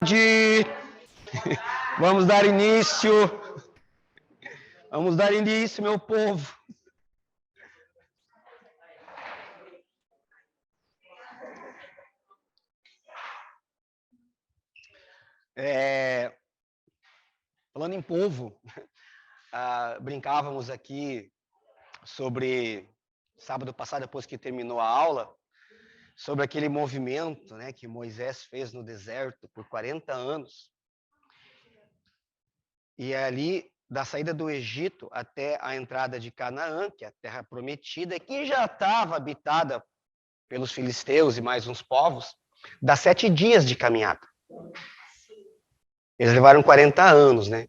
De... Vamos dar início. Vamos dar início, meu povo. Falando em povo, brincávamos aqui sobre sábado passado, depois que terminou a aula, sobre aquele movimento, né, que Moisés fez no deserto por 40 anos. E ali, da saída do Egito até a entrada de Canaã, que é a terra prometida, que já estava habitada pelos filisteus e mais uns povos, dá 7 dias de caminhada. Eles levaram 40 anos, né?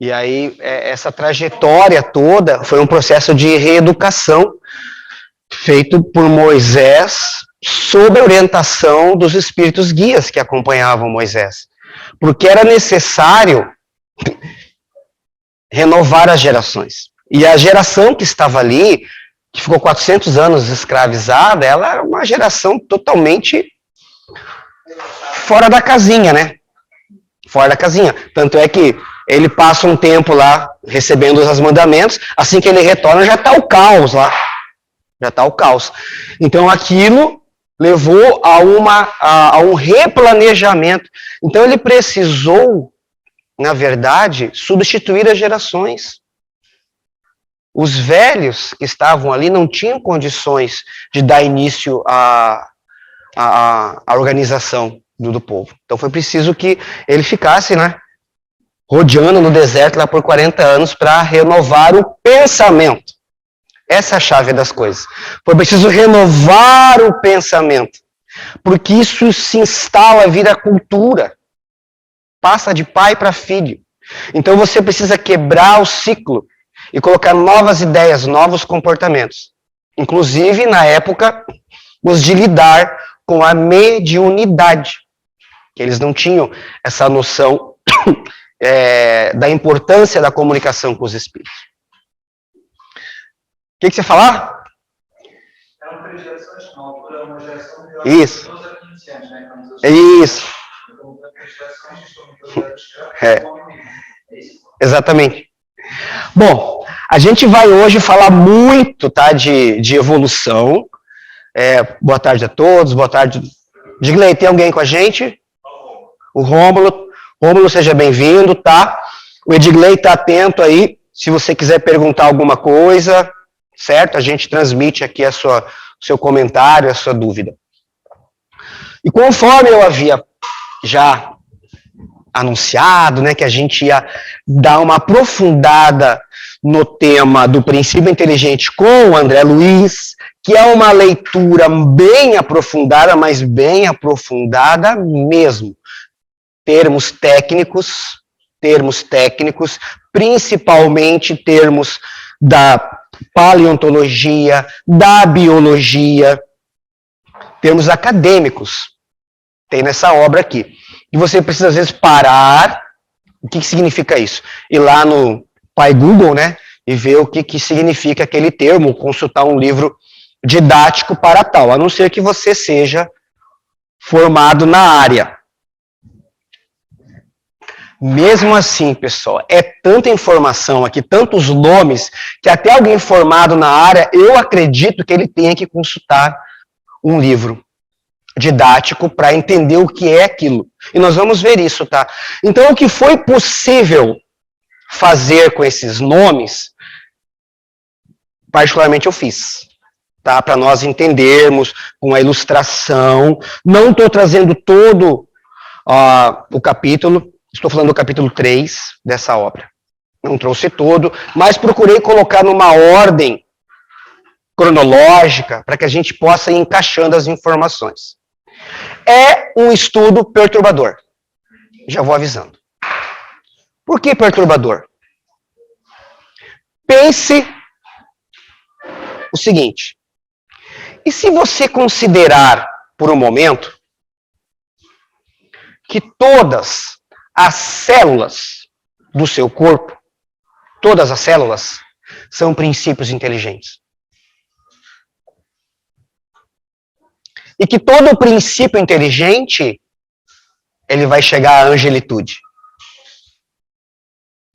E aí, essa trajetória toda foi um processo de reeducação feito por Moisés sob a orientação dos espíritos guias que acompanhavam Moisés. Porque era necessário renovar as gerações. E a geração que estava ali, que ficou 400 anos escravizada, ela era uma geração totalmente fora da casinha, né? Fora da casinha. Tanto é que ele passa um tempo lá recebendo os mandamentos, assim que ele retorna já está o caos lá. Já está o caos. Então aquilo levou a um replanejamento. Então ele precisou, na verdade, substituir as gerações. Os velhos que estavam ali não tinham condições de dar início à organização do povo. Então foi preciso que ele ficasse, né, rodeando no deserto lá por 40 anos para renovar o pensamento. Essa é a chave das coisas. Foi preciso renovar o pensamento, porque isso se instala, vira cultura. Passa de pai para filho. Então você precisa quebrar o ciclo e colocar novas ideias, novos comportamentos. Inclusive, na época, os de lidar com a mediunidade. Que eles não tinham essa noção da importância da comunicação com os espíritos. O que você falar? Eram 3 gerações, na altura uma geração de Isso. 12 a 15 anos, né? Isso. Então, 3 gerações estão muito É isso? Exatamente. Bom, a gente vai hoje falar muito, tá, de evolução. Boa tarde a todos, boa tarde. Digley, tem alguém com a gente? O Rômulo. Rômulo, seja bem-vindo, tá? O Edgley tá atento aí, se você quiser perguntar alguma coisa, certo? A gente transmite aqui o seu comentário, a sua dúvida. E conforme eu havia já anunciado, né, que a gente ia dar uma aprofundada no tema do princípio inteligente com o André Luiz, que é uma leitura bem aprofundada, mas bem aprofundada mesmo. Termos técnicos, principalmente termos da paleontologia, da biologia, termos acadêmicos, tem nessa obra aqui. E você precisa, às vezes, parar. O que significa isso? Ir lá no Pai Google, né, e ver o que significa aquele termo, consultar um livro didático para tal, a não ser que você seja formado na área. Mesmo assim, pessoal, é tanta informação aqui, tantos nomes, que até alguém formado na área, eu acredito que ele tenha que consultar um livro didático para entender o que é aquilo. E nós vamos ver isso, tá? Então, o que foi possível fazer com esses nomes, particularmente eu fiz, tá? Para nós entendermos com a ilustração. Não estou trazendo todo o capítulo, estou falando do capítulo 3 dessa obra. Não trouxe todo, mas procurei colocar numa ordem cronológica para que a gente possa ir encaixando as informações. É um estudo perturbador. Já vou avisando. Por que perturbador? Pense o seguinte. E se você considerar, por um momento, que todas as células do seu corpo, todas as células, são princípios inteligentes. E que todo princípio inteligente ele vai chegar à angelitude.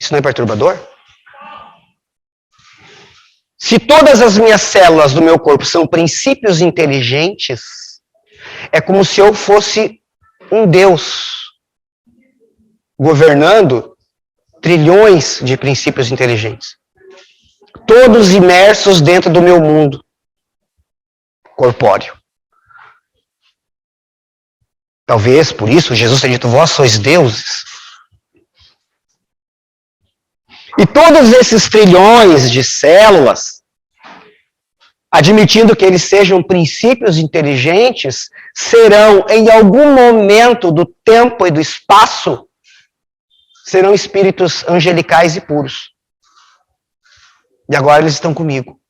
Isso não é perturbador? Se todas as minhas células do meu corpo são princípios inteligentes, é como se eu fosse um Deus governando trilhões de princípios inteligentes. Todos imersos dentro do meu mundo corpóreo. Talvez, por isso, Jesus tenha dito, vós sois deuses. E todos esses trilhões de células, admitindo que eles sejam princípios inteligentes, serão, em algum momento do tempo e do espaço, serão espíritos angelicais e puros. E agora eles estão comigo,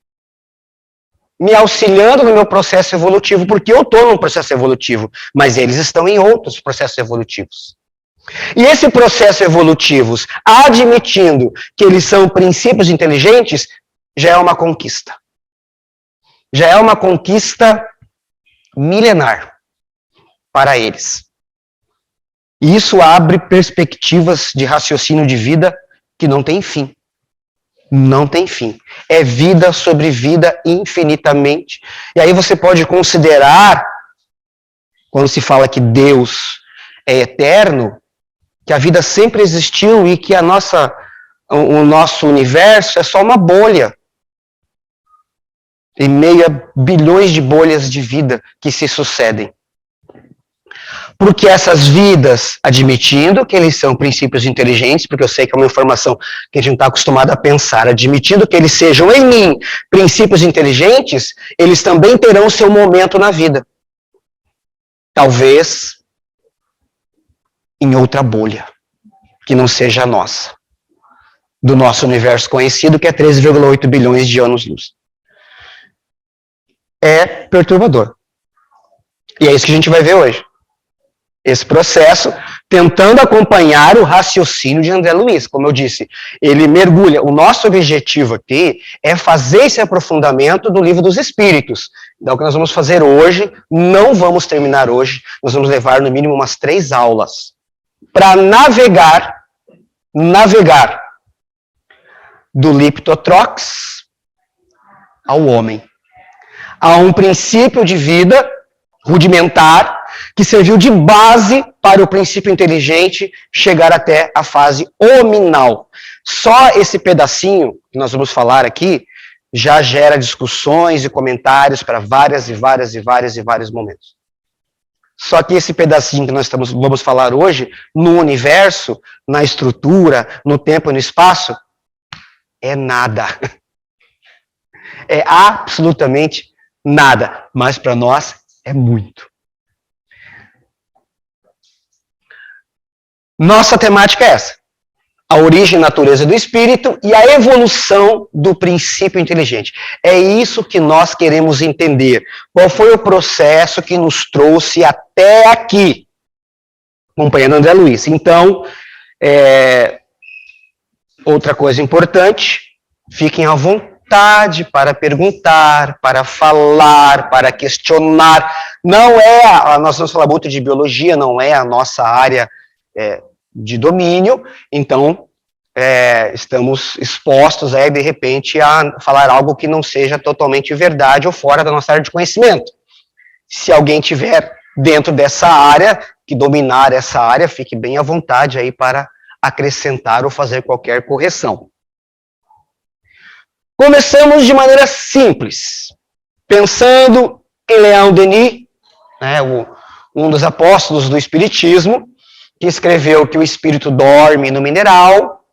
me auxiliando no meu processo evolutivo, porque eu estou num processo evolutivo, mas eles estão em outros processos evolutivos. E esse processo evolutivo, admitindo que eles são princípios inteligentes, já é uma conquista. Já é uma conquista milenar para eles. E isso abre perspectivas de raciocínio de vida que não tem fim. Não tem fim. É vida sobre vida infinitamente. E aí você pode considerar, quando se fala que Deus é eterno, que a vida sempre existiu e que o nosso universo é só uma bolha. Em meio a bilhões de bolhas de vida que se sucedem. Porque essas vidas, admitindo que eles são princípios inteligentes, porque eu sei que é uma informação que a gente não está acostumado a pensar, admitindo que eles sejam em mim princípios inteligentes, eles também terão seu momento na vida. Talvez em outra bolha, que não seja a nossa, do nosso universo conhecido, que é 13,8 bilhões de anos-luz. É perturbador. E é isso que a gente vai ver hoje. Esse processo, tentando acompanhar o raciocínio de André Luiz. Como eu disse, ele mergulha. O nosso objetivo aqui é fazer esse aprofundamento do Livro dos Espíritos. Então, o que nós vamos fazer hoje, não vamos terminar hoje, nós vamos levar no mínimo umas 3 aulas para navegar do Liptotrox ao homem. Há um princípio de vida rudimentar que serviu de base para o princípio inteligente chegar até a fase hominal. Só esse pedacinho que nós vamos falar aqui já gera discussões e comentários para vários momentos. Só que esse pedacinho que nós vamos falar hoje, no universo, na estrutura, no tempo e no espaço, é nada. É absolutamente nada, mas para nós é muito. Nossa temática é essa: a origem e natureza do espírito e a evolução do princípio inteligente. É isso que nós queremos entender. Qual foi o processo que nos trouxe até aqui? Acompanhando André Luiz. Então, outra coisa importante, fiquem à vontade para perguntar, para falar, para questionar. Nós vamos falar muito de biologia, não é a nossa área de domínio, então estamos expostos aí, de repente, a falar algo que não seja totalmente verdade ou fora da nossa área de conhecimento. Se alguém tiver dentro dessa área, que dominar essa área, fique bem à vontade aí para acrescentar ou fazer qualquer correção. Começamos de maneira simples, pensando em Leon Denis, um dos apóstolos do Espiritismo, que escreveu que o espírito dorme no mineral,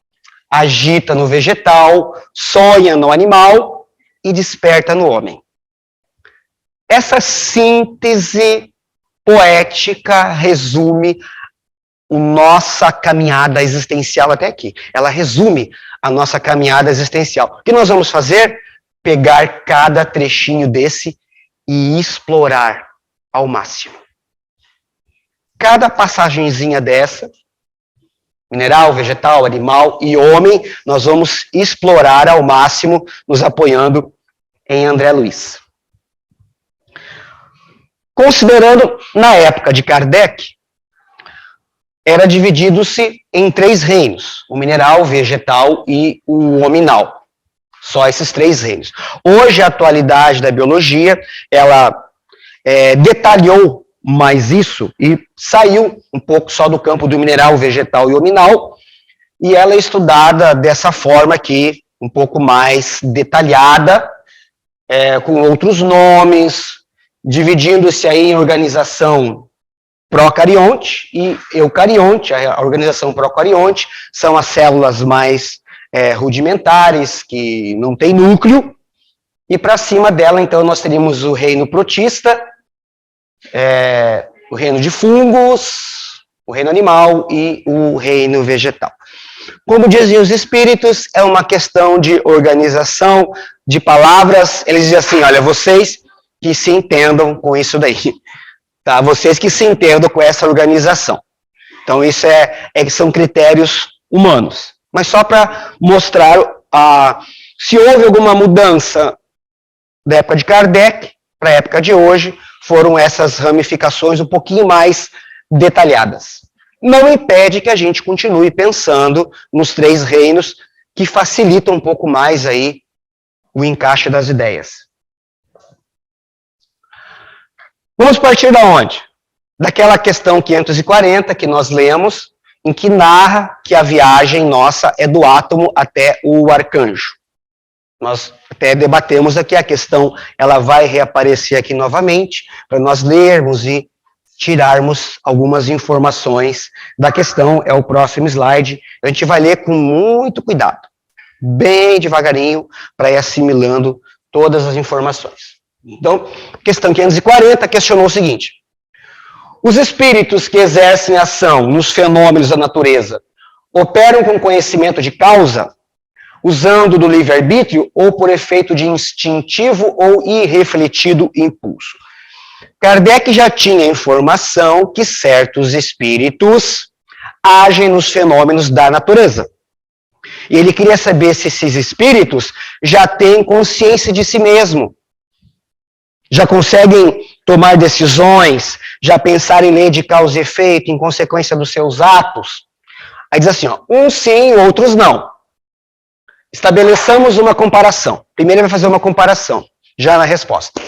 agita no vegetal, sonha no animal e desperta no homem. Essa síntese poética resume a nossa caminhada existencial até aqui. Ela resume a nossa caminhada existencial. O que nós vamos fazer? Pegar cada trechinho desse e explorar ao máximo. Cada passagenzinha dessa, mineral, vegetal, animal e homem, nós vamos explorar ao máximo, nos apoiando em André Luiz. Considerando, na época de Kardec, era dividido-se em 3 reinos, o mineral, o vegetal e o hominal. Só esses 3 reinos. Hoje, a atualidade da biologia, ela detalhou mais isso e saiu um pouco só do campo do mineral, vegetal e hominal, e ela é estudada dessa forma aqui, um pouco mais detalhada, com outros nomes, dividindo-se aí em organização procarionte e eucarionte. A organização procarionte são as células mais rudimentares, que não tem núcleo, e para cima dela, então, nós teríamos o reino protista, o reino de fungos, o reino animal e o reino vegetal. Como dizem os espíritos, é uma questão de organização de palavras. Eles dizem assim, olha, vocês que se entendam com isso daí, tá? Vocês que se entendam com essa organização. Então, isso são critérios humanos. Mas só para mostrar se houve alguma mudança da época de Kardec para a época de hoje, foram essas ramificações um pouquinho mais detalhadas. Não impede que a gente continue pensando nos 3 reinos, que facilitam um pouco mais aí o encaixe das ideias. Vamos partir da onde? Daquela questão 540 que nós lemos, em que narra que a viagem nossa é do átomo até o arcanjo. Nós até debatemos aqui a questão, ela vai reaparecer aqui novamente, para nós lermos e tirarmos algumas informações da questão. É o próximo slide. A gente vai ler com muito cuidado, bem devagarinho, para ir assimilando todas as informações. Então, questão 540 questionou o seguinte: os espíritos que exercem ação nos fenômenos da natureza operam com conhecimento de causa, usando do livre-arbítrio ou por efeito de instintivo ou irrefletido impulso? Kardec já tinha informação que certos espíritos agem nos fenômenos da natureza. E ele queria saber se esses espíritos já têm consciência de si mesmo, já conseguem tomar decisões, já pensar em lei de causa e efeito, em consequência dos seus atos. Aí diz assim, ó, uns sim, outros não. Estabeleçamos uma comparação. Primeiro ele vai fazer uma comparação, já na resposta.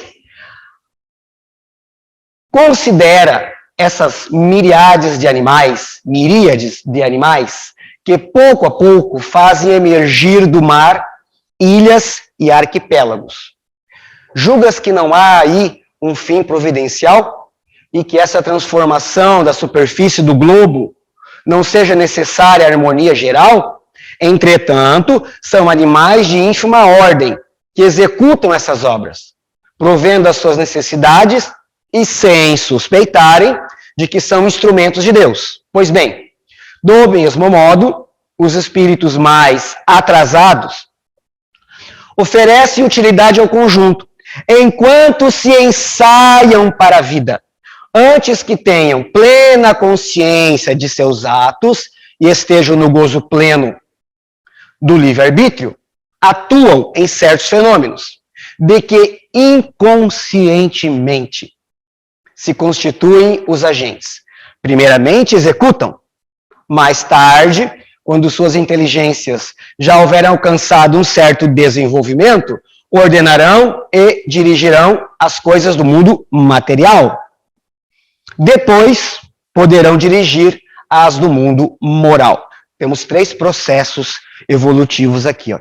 Considera essas miríades de animais, que pouco a pouco fazem emergir do mar ilhas e arquipélagos. Julgas que não há aí um fim providencial e que essa transformação da superfície do globo não seja necessária à harmonia geral? Entretanto, são animais de ínfima ordem que executam essas obras, provendo as suas necessidades e sem suspeitarem de que são instrumentos de Deus. Pois bem, do mesmo modo, os espíritos mais atrasados oferecem utilidade ao conjunto, enquanto se ensaiam para a vida, antes que tenham plena consciência de seus atos e estejam no gozo pleno do livre-arbítrio, atuam em certos fenômenos, de que inconscientemente se constituem os agentes. Primeiramente executam, mais tarde, quando suas inteligências já houverem alcançado um certo desenvolvimento, ordenarão e dirigirão as coisas do mundo material. Depois, poderão dirigir as do mundo moral. Temos 3 processos evolutivos aqui, ó.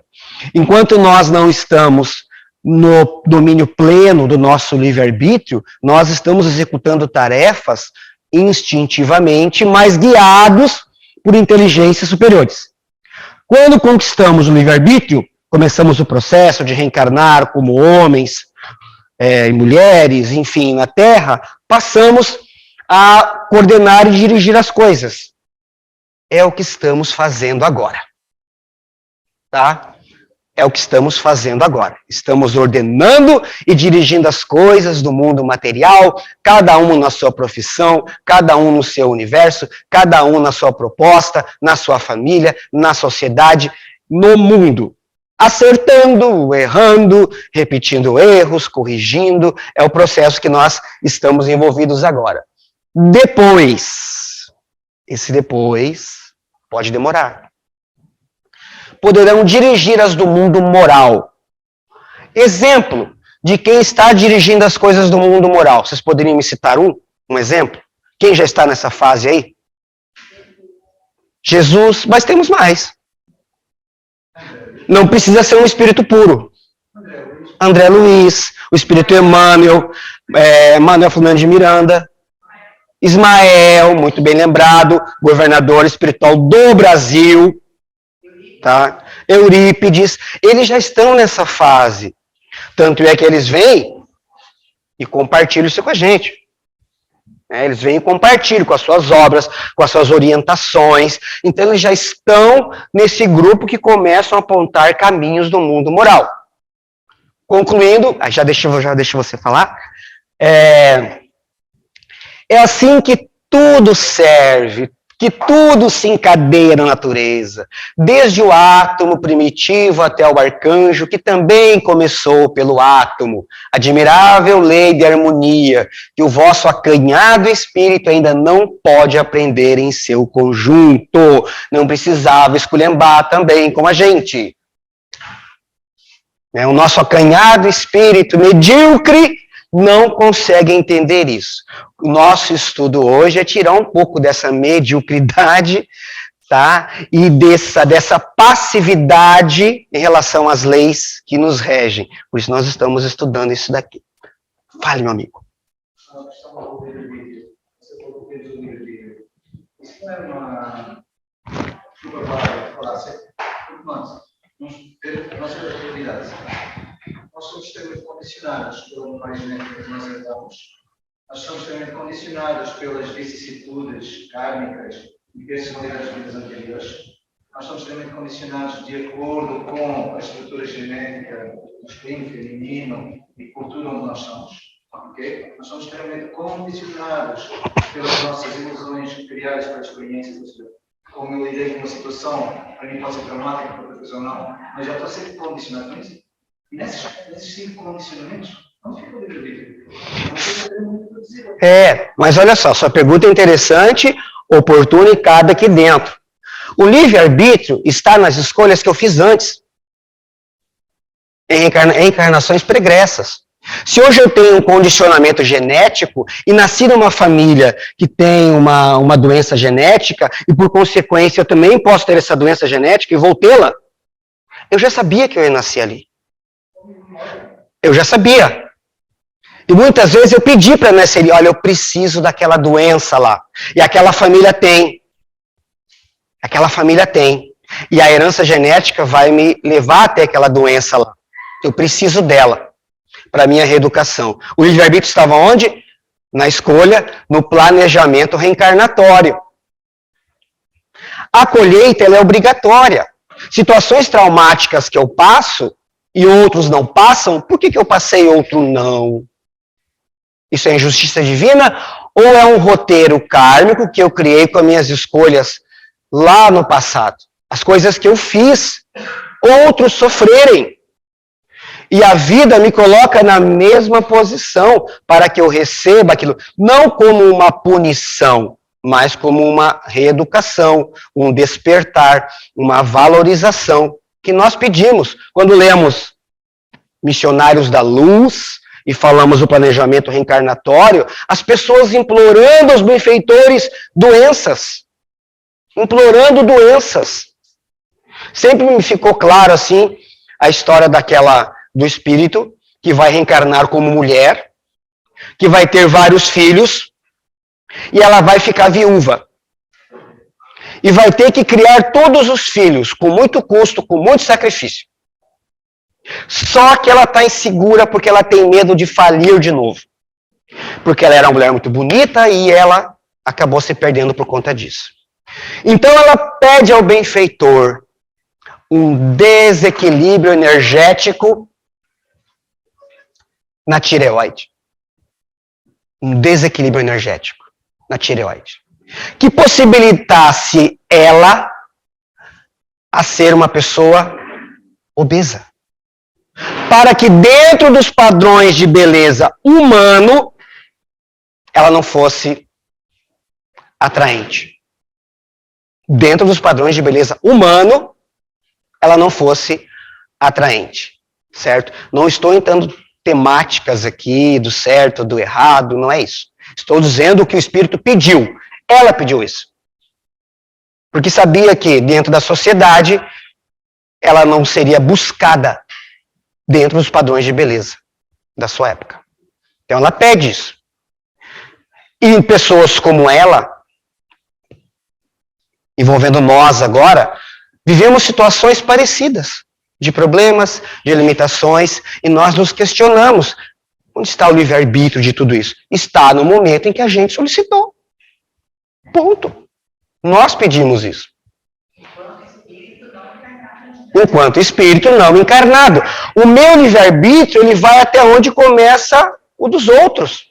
Enquanto nós não estamos no domínio pleno do nosso livre-arbítrio, nós estamos executando tarefas instintivamente, mas guiados por inteligências superiores. Quando conquistamos o livre-arbítrio, começamos o processo de reencarnar como homens e mulheres, enfim, na Terra, passamos a coordenar e dirigir as coisas. É o que estamos fazendo agora. Tá? É o que estamos fazendo agora. Estamos ordenando e dirigindo as coisas do mundo material, cada um na sua profissão, cada um no seu universo, cada um na sua proposta, na sua família, na sociedade, no mundo. Acertando, errando, repetindo erros, corrigindo, é o processo que nós estamos envolvidos agora. Depois Esse depois pode demorar. Poderão dirigir as do mundo moral. Exemplo de quem está dirigindo as coisas do mundo moral. Vocês poderiam me citar um exemplo? Quem já está nessa fase aí? Jesus, mas temos mais. Não precisa ser um espírito puro. André Luiz, o espírito Emmanuel, Manuel Flamengo de Miranda, Ismael, muito bem lembrado, governador espiritual do Brasil, tá? Eurípides, eles já estão nessa fase. Tanto é que eles vêm e compartilham isso com a gente. Eles vêm e compartilham com as suas obras, com as suas orientações. Então, eles já estão nesse grupo que começam a apontar caminhos do mundo moral. Concluindo, já deixa você falar. É assim que tudo serve, que tudo se encadeia na natureza, desde o átomo primitivo até o arcanjo, que também começou pelo átomo. Admirável lei de harmonia, que o vosso acanhado espírito ainda não pode aprender em seu conjunto. Não precisava esculhambar também como a gente. O nosso acanhado espírito medíocre não consegue entender isso. O nosso estudo hoje é tirar um pouco dessa mediocridade, tá? E dessa passividade em relação às leis que nos regem. Por isso nós estamos estudando isso daqui. Fale, meu amigo. Você falou do livre-arbítrio. Isso não é uma... Desculpa falar, nós somos atividades. Nós somos extremamente condicionados pelo imaginário que nós herdamos. Nós somos extremamente condicionados pelas vicissitudes kármicas e personalidades de vidas anteriores. Nós somos extremamente condicionados de acordo com a estrutura genética masculino, feminino e cultura onde nós somos. Okay? Nós somos extremamente condicionados pelas nossas ilusões criadas pelas experiências. Como eu lidei com uma situação, para mim pode ser traumática, para outra pessoa não, mas já estou sempre condicionado com isso. E nesses 5 condicionamentos, não fica o livre-arbítrio. Mas olha só, sua pergunta é interessante, oportuna e cabe aqui dentro. O livre-arbítrio está nas escolhas que eu fiz antes, em encarnações pregressas. Se hoje eu tenho um condicionamento genético e nasci numa família que tem uma doença genética e, por consequência, eu também posso ter essa doença genética e vou tê-la, eu já sabia que eu ia nascer ali. Eu já sabia. E muitas vezes eu pedi para nascer ali, olha, eu preciso daquela doença lá. E aquela família tem. Aquela família tem. E a herança genética vai me levar até aquela doença lá. Eu preciso dela para minha reeducação. O livre-arbítrio estava onde? Na escolha, no planejamento reencarnatório. A colheita ela é obrigatória. Situações traumáticas que eu passo e outros não passam, por que eu passei e outro não? Isso é injustiça divina ou é um roteiro kármico que eu criei com as minhas escolhas lá no passado? As coisas que eu fiz, outros sofrerem. E a vida me coloca na mesma posição para que eu receba aquilo, não como uma punição, mas como uma reeducação, um despertar, uma valorização que nós pedimos quando lemos Missionários da Luz e falamos do planejamento reencarnatório, as pessoas implorando aos benfeitores doenças, implorando doenças. Sempre me ficou claro assim a história do espírito que vai reencarnar como mulher, que vai ter vários filhos, e ela vai ficar viúva. E vai ter que criar todos os filhos, com muito custo, com muito sacrifício. Só que ela está insegura porque ela tem medo de falir de novo. Porque ela era uma mulher muito bonita e ela acabou se perdendo por conta disso. Então ela pede ao benfeitor um desequilíbrio energético na tireoide. Um desequilíbrio energético na tireoide. Que possibilitasse ela a ser uma pessoa obesa. Para que dentro dos padrões de beleza humano, ela não fosse atraente. dentro dos padrões de beleza humano, ela não fosse atraente, certo? Não estou entrando temáticas aqui do certo, do errado, não é isso. Estou dizendo o que o Espírito pediu. Ela pediu isso. Porque sabia que dentro da sociedade ela não seria buscada dentro dos padrões de beleza da sua época. Então ela pede isso. E pessoas como ela, envolvendo nós agora, vivemos situações parecidas, de problemas, de limitações, e nós nos questionamos, onde está o livre-arbítrio de tudo isso? Está no momento em que a gente solicitou. Ponto. Nós pedimos isso. Enquanto espírito não encarnado. O meu livre-arbítrio, ele vai até onde começa o dos outros.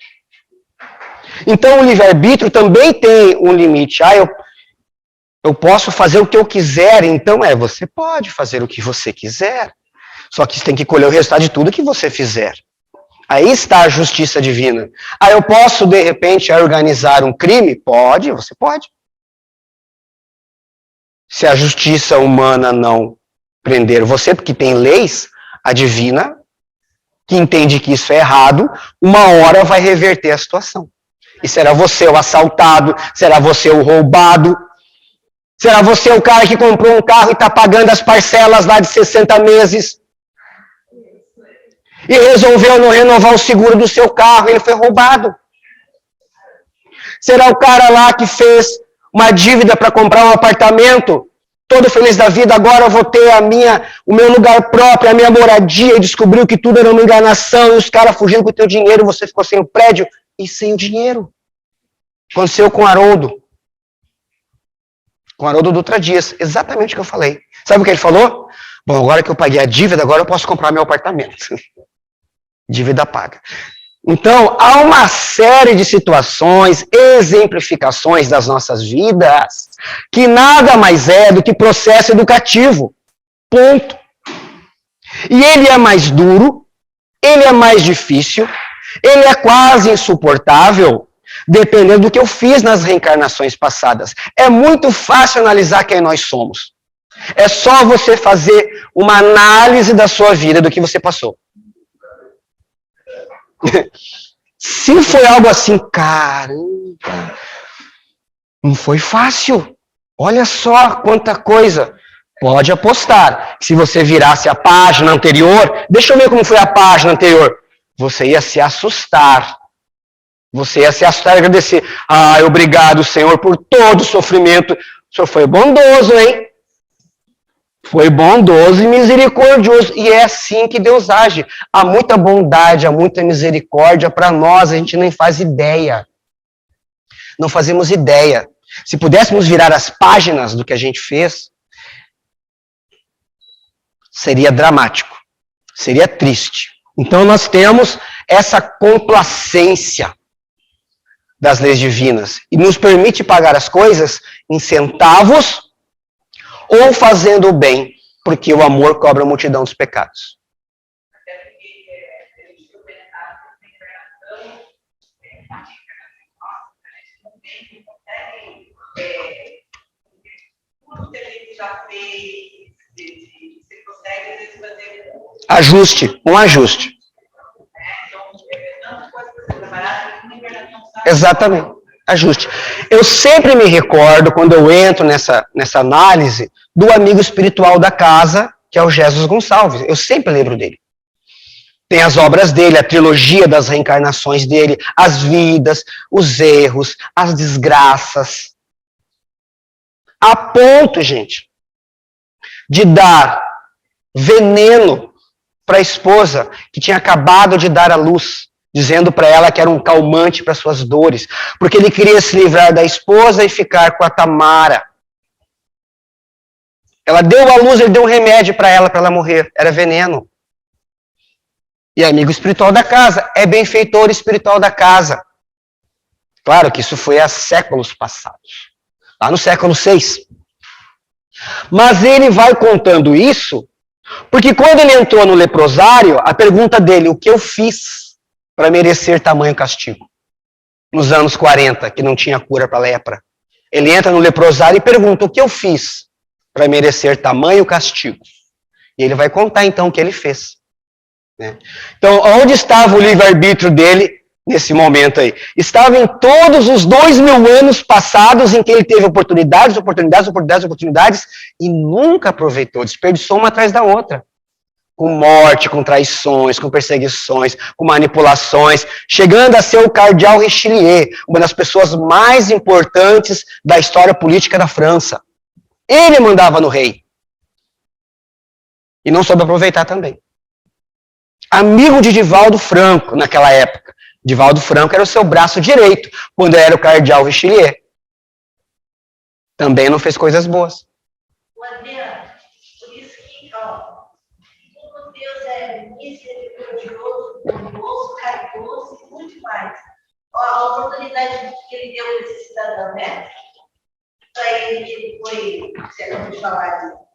Então, o livre-arbítrio também tem um limite. Eu posso fazer o que eu quiser. Então, você pode fazer o que você quiser. Só que você tem que colher o resultado de tudo que você fizer. Aí está a justiça divina. Eu posso, de repente, organizar um crime? Pode, você pode. Se a justiça humana não prender você, porque tem leis, a divina, que entende que isso é errado, uma hora vai reverter a situação. E será você o assaltado, será você o roubado, será você o cara que comprou um carro e está pagando as parcelas lá de 60 meses e resolveu não renovar o seguro do seu carro, ele foi roubado. Será o cara lá que fez uma dívida para comprar um apartamento, todo feliz da vida, agora eu vou ter o meu lugar próprio, a minha moradia, e descobriu que tudo era uma enganação, e os caras fugindo com o teu dinheiro, você ficou sem o prédio e sem o dinheiro. Aconteceu com o Haroldo. Com o Haroldo Dutra Dias, exatamente o que eu falei. Sabe o que ele falou? Bom, agora que eu paguei a dívida, agora eu posso comprar meu apartamento. Dívida paga. Então, há uma série de situações, exemplificações das nossas vidas, que nada mais é do que processo educativo. Ponto. E ele é mais duro, ele é mais difícil, ele é quase insuportável, dependendo do que eu fiz nas reencarnações passadas. É muito fácil analisar quem nós somos. É só você fazer uma análise da sua vida, do que você passou. Se foi algo assim, caramba, não foi fácil. Olha só quanta coisa. Pode apostar. Se você virasse a página anterior, deixa eu ver como foi a página anterior. Você ia se assustar. Você ia se assustar e agradecer. Obrigado, Senhor, por todo o sofrimento. O Senhor foi bondoso, hein? Foi bondoso e misericordioso. E é assim que Deus age. Há muita bondade, há muita misericórdia para nós. A gente nem faz ideia. Não fazemos ideia. Se pudéssemos virar as páginas do que a gente fez, seria dramático. Seria triste. Então nós temos essa complacência das leis divinas. E nos permite pagar as coisas em centavos ou fazendo o bem, porque o amor cobra a multidão dos pecados. Ajuste, um ajuste. Exatamente, ajuste. Eu sempre me recordo, quando eu entro nessa análise, do amigo espiritual da casa, que é o Jesus Gonçalves. Eu sempre lembro dele. Tem as obras dele, a trilogia das reencarnações dele, as vidas, os erros, as desgraças. A ponto, gente, de dar veneno para a esposa que tinha acabado de dar à luz, dizendo para ela que era um calmante para suas dores, porque ele queria se livrar da esposa e ficar com a Tamara. Ela deu à luz, ele deu um remédio para ela morrer, era veneno. E amigo espiritual da casa, é benfeitor espiritual da casa. Claro que isso foi há séculos passados, lá no século VI. Mas ele vai contando isso, porque quando ele entrou no leprosário, a pergunta dele, o que eu fiz para merecer tamanho castigo? Nos anos 40, que não tinha cura para lepra. Ele entra no leprosário e pergunta: o que eu fiz para merecer tamanho castigo? E ele vai contar então o que ele fez. Né? Então, onde estava o livre-arbítrio dele nesse momento aí? Estava em todos os 2000 anos passados em que ele teve oportunidades e nunca aproveitou, desperdiçou uma atrás da outra. Com morte, com traições, com perseguições, com manipulações, chegando a ser o cardeal Richelieu, uma das pessoas mais importantes da história política da França. Ele mandava no rei. E não soube aproveitar também. Amigo de Divaldo Franco, naquela época. Divaldo Franco era o seu braço direito, quando era o cardeal Richelieu. Também não fez coisas boas. O Adriano, por isso que, ó, como Deus é misericordioso, bondoso, caridoso e muito mais. Ó, a oportunidade que ele deu para esse cidadão, né? Para ele que foi, você acabou de falar de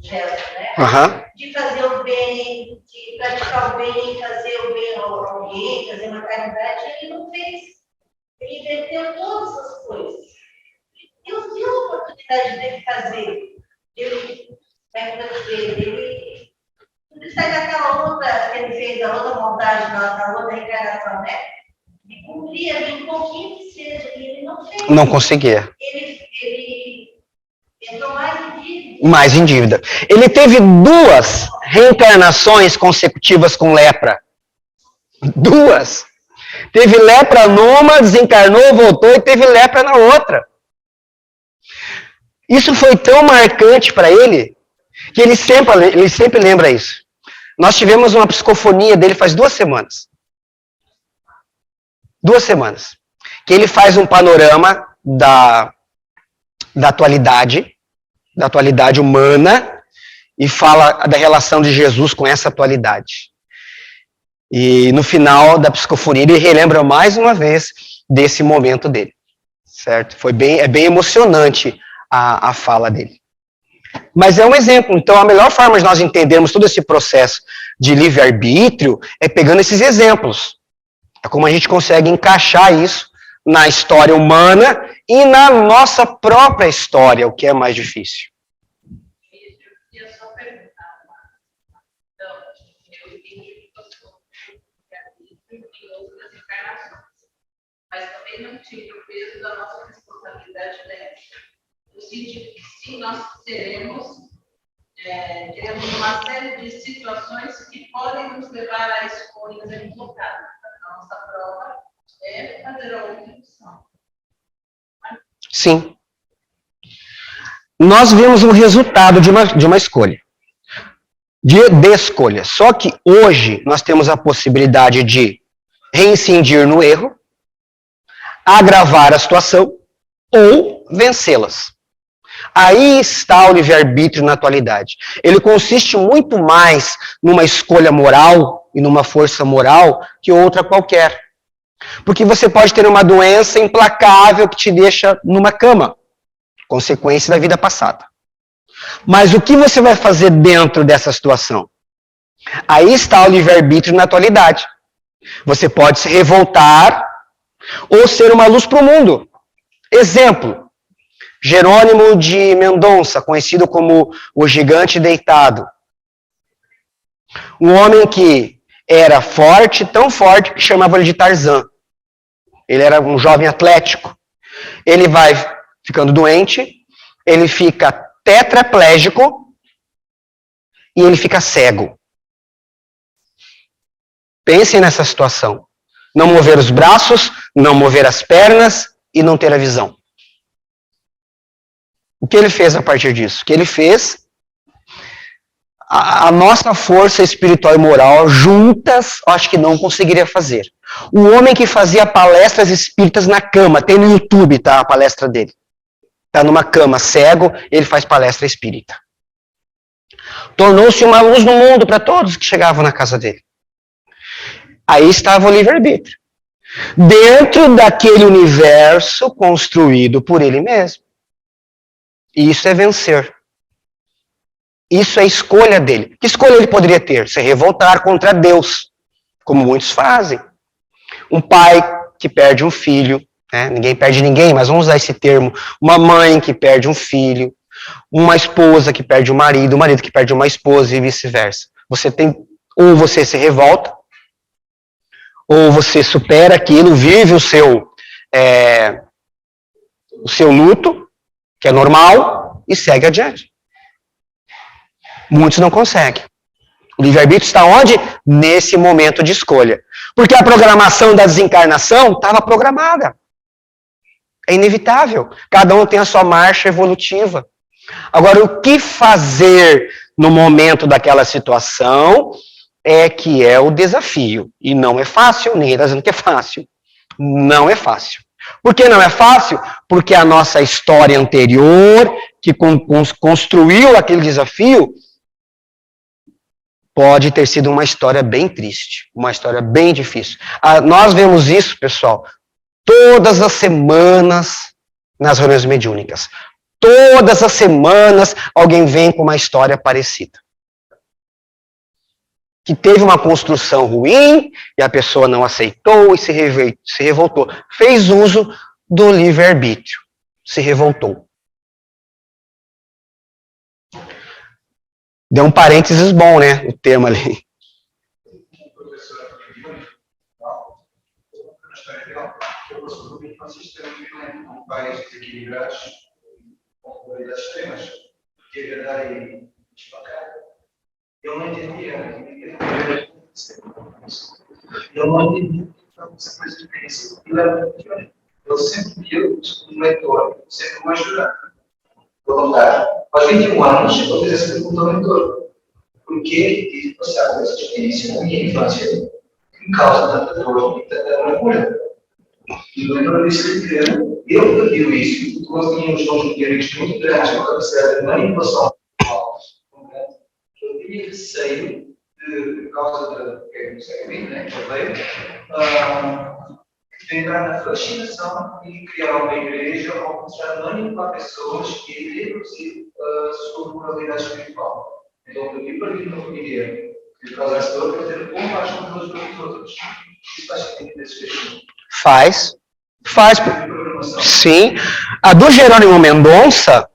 gesto, né? Uhum. De fazer o bem, de praticar o bem, fazer o bem a alguém, fazer uma caridade, ele não fez. Ele inverteu todas as coisas. Deus deu a oportunidade dele fazer. Ele sai daquela outra que ele fez, a outra montagem, da outra encarnação, né? E cumprir ali um pouquinho que seja, e ele não fez. Não conseguia. Ele entrou mais em dívida. Mais em dívida. Ele teve 2 reencarnações consecutivas com lepra. 2. Teve lepra numa, desencarnou, voltou e teve lepra na outra. Isso foi tão marcante para ele que ele sempre lembra isso. Nós tivemos uma psicofonia dele faz 2 semanas. 2 semanas. Que ele faz um panorama da atualidade humana e fala da relação de Jesus com essa atualidade. E no final da psicofonia ele relembra mais uma vez desse momento dele. Certo? É bem emocionante a fala dele. Mas é um exemplo. Então, a melhor forma de nós entendermos todo esse processo de livre-arbítrio é pegando esses exemplos. É como a gente consegue encaixar isso na história humana e na nossa própria história, o que é mais difícil. Eu queria só perguntar, então, eu entendi que você falou em outras encarnações, mas também não tive o peso da nossa responsabilidade ética. No sentido que sim, nós teremos uma série de situações que podem nos levar a escolhas equivocadas. A nossa prova é fazer a outra opção. Sim. Nós vemos o resultado de uma escolha. De escolha. Só que hoje nós temos a possibilidade de reincidir no erro, agravar a situação ou vencê-las. Aí está o livre-arbítrio na atualidade. Ele consiste muito mais numa escolha moral e numa força moral que outra qualquer. Porque você pode ter uma doença implacável que te deixa numa cama, consequência da vida passada. Mas o que você vai fazer dentro dessa situação? Aí está o livre-arbítrio na atualidade. Você pode se revoltar ou ser uma luz para o mundo. Exemplo. Jerônimo de Mendonça, conhecido como o Gigante Deitado. Um homem que era forte, tão forte, que chamavam ele de Tarzan. Ele era um jovem atlético. Ele vai ficando doente, ele fica tetraplégico e ele fica cego. Pensem nessa situação. Não mover os braços, não mover as pernas e não ter a visão. O que ele fez a partir disso? O que ele fez, a nossa força espiritual e moral juntas, acho que não conseguiria fazer. O homem que fazia palestras espíritas na cama, tem no YouTube, tá, a palestra dele. Tá numa cama, cego, ele faz palestra espírita. Tornou-se uma luz no mundo para todos que chegavam na casa dele. Aí estava o livre-arbítrio. Dentro daquele universo construído por ele mesmo. E isso é vencer. Isso é escolha dele. Que escolha ele poderia ter? Se revoltar contra Deus, como muitos fazem. Um pai que perde um filho, né? Ninguém perde ninguém, mas vamos usar esse termo. Uma mãe que perde um filho, uma esposa que perde um marido, um marido que perde uma esposa e vice-versa. Você tem, ou você se revolta, ou você supera aquilo, vive o seu luto, que é normal, e segue adiante. Muitos não conseguem. O livre-arbítrio está onde? Nesse momento de escolha. Porque a programação da desencarnação estava programada. É inevitável. Cada um tem a sua marcha evolutiva. Agora, o que fazer no momento daquela situação é que é o desafio. E não é fácil, ninguém está dizendo que é fácil. Não é fácil. Por que não é fácil? Porque a nossa história anterior, que construiu aquele desafio, pode ter sido uma história bem triste, uma história bem difícil. Nós vemos isso, pessoal, todas as semanas nas reuniões mediúnicas. Todas as semanas alguém vem com uma história parecida. Que teve uma construção ruim e a pessoa não aceitou e se revoltou. Fez uso do livre-arbítrio. Se revoltou. Deu um parênteses bom, né? O termo ali. Vocês têm um país desequilibrados, com polaridades extremas, que é verdade e espalhada. Eu não entendia. Eu não entendi essa coisa de pensa. Eu sempre vi um leitor, sempre um ajudante. Vou contar. Aos 21 anos, eu fiz essa pergunta ao leitor. Por que tive passado essa experiência na minha infância que causa tanta dor e tanta amargura? E o leitor disse que eu digo isso, porque nós tínhamos dons teóricos muito grandes, uma capacidade de manipulação que eu tinha receio por causa do segmento, né, que eu leio, de entrar na fascinação e criar uma igreja ou começar a manipular pessoas e reduzir a sua moralidade espiritual. Então, eu pedi para vir na família que causa essa dor, para ter compaixão pelos outros. Isso faz sentido nesse sentido? Faz. Sim. A do Jerônimo Mendonça,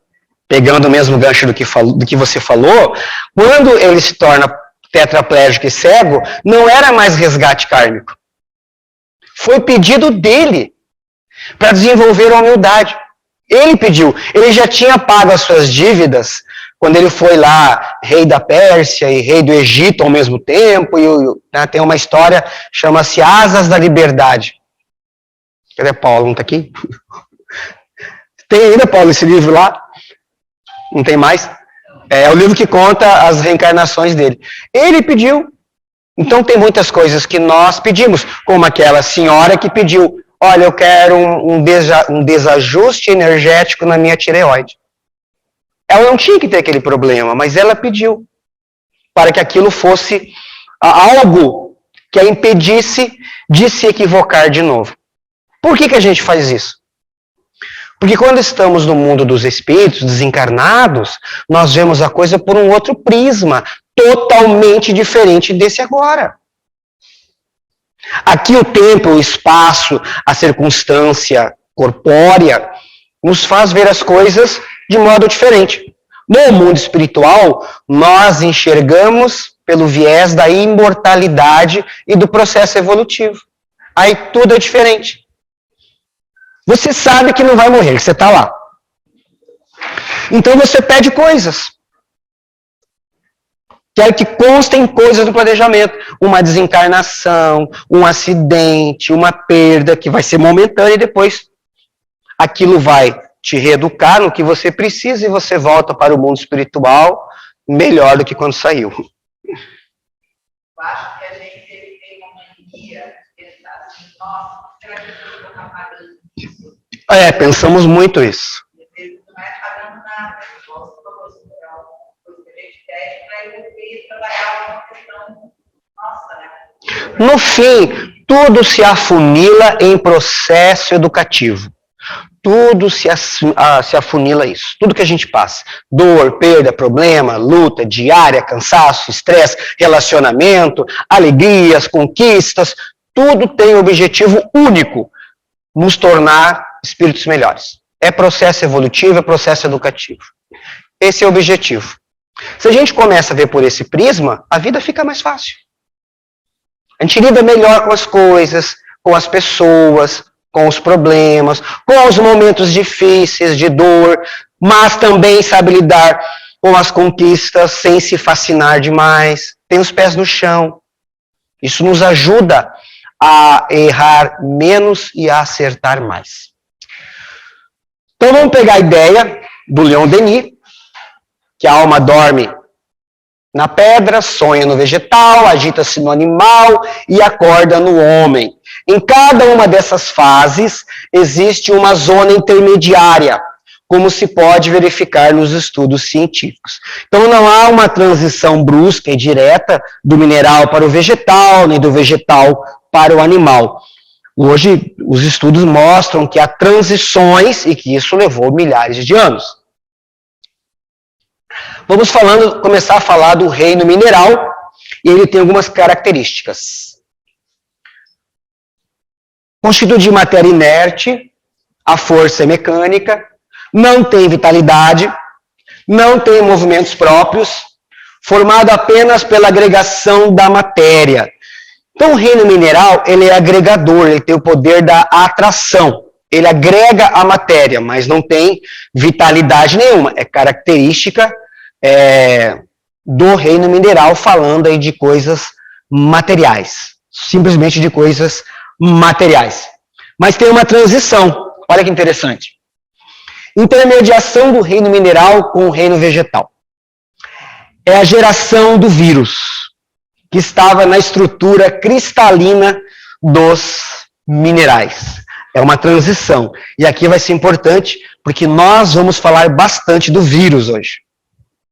pegando o mesmo gancho do que você falou, quando ele se torna tetraplégico e cego, não era mais resgate kármico. Foi pedido dele para desenvolver a humildade. Ele pediu. Ele já tinha pago as suas dívidas quando ele foi lá, rei da Pérsia e rei do Egito ao mesmo tempo. E, tem uma história, chama-se Asas da Liberdade. Cadê Paulo? Não está aqui? Tem ainda, Paulo, esse livro lá? Não tem mais? É o livro que conta as reencarnações dele. Ele pediu. Então tem muitas coisas que nós pedimos, como aquela senhora que pediu, olha, eu quero um desajuste energético na minha tireoide. Ela não tinha que ter aquele problema, mas ela pediu para que aquilo fosse algo que a impedisse de se equivocar de novo. Por que a gente faz isso? Porque quando estamos no mundo dos espíritos, desencarnados, nós vemos a coisa por um outro prisma, totalmente diferente desse agora. Aqui o tempo, o espaço, a circunstância corpórea, nos faz ver as coisas de modo diferente. No mundo espiritual, nós enxergamos pelo viés da imortalidade e do processo evolutivo. Aí tudo é diferente. Você sabe que não vai morrer, que você está lá. Então você pede coisas. Quero que constem coisas do planejamento. Uma desencarnação, um acidente, uma perda que vai ser momentânea e depois aquilo vai te reeducar no que você precisa e você volta para o mundo espiritual melhor do que quando saiu. Eu acho que a gente tem uma mania de pensar assim, nossa, será que eu estou pagando isso? Pensamos muito isso. Às vezes não é pagando nada, eu gosto de a gente pede para evoluir, trabalhar uma questão nossa, né? No fim, tudo se afunila em processo educativo. Tudo se afunila isso. Tudo que a gente passa. Dor, perda, problema, luta diária, cansaço, estresse, relacionamento, alegrias, conquistas. Tudo tem um objetivo único. nos tornar espíritos melhores. É processo evolutivo, é processo educativo. Esse é o objetivo. Se a gente começa a ver por esse prisma, a vida fica mais fácil. A gente lida melhor com as coisas, com as pessoas, com os problemas, com os momentos difíceis, de dor, mas também sabe lidar com as conquistas sem se fascinar demais, tem os pés no chão. Isso nos ajuda a errar menos e a acertar mais. Então vamos pegar a ideia do Leon Denis, que a alma dorme na pedra, sonha no vegetal, agita-se no animal e acorda no homem. Em cada uma dessas fases existe uma zona intermediária, como se pode verificar nos estudos científicos. Então não há uma transição brusca e direta do mineral para o vegetal, nem do vegetal para o animal. Hoje os estudos mostram que há transições e que isso levou milhares de anos. Vamos começar a falar do reino mineral, e ele tem algumas características. Constituído de matéria inerte, a força é mecânica, não tem vitalidade, não tem movimentos próprios, formado apenas pela agregação da matéria. Então o reino mineral, ele é agregador, ele tem o poder da atração. Ele agrega a matéria, mas não tem vitalidade nenhuma. É característica do reino mineral, falando aí de coisas materiais. Simplesmente de coisas materiais. Mas tem uma transição. Olha que interessante. Intermediação do reino mineral com o reino vegetal. É a geração do vírus, que estava na estrutura cristalina dos minerais. É uma transição. E aqui vai ser importante, porque nós vamos falar bastante do vírus hoje.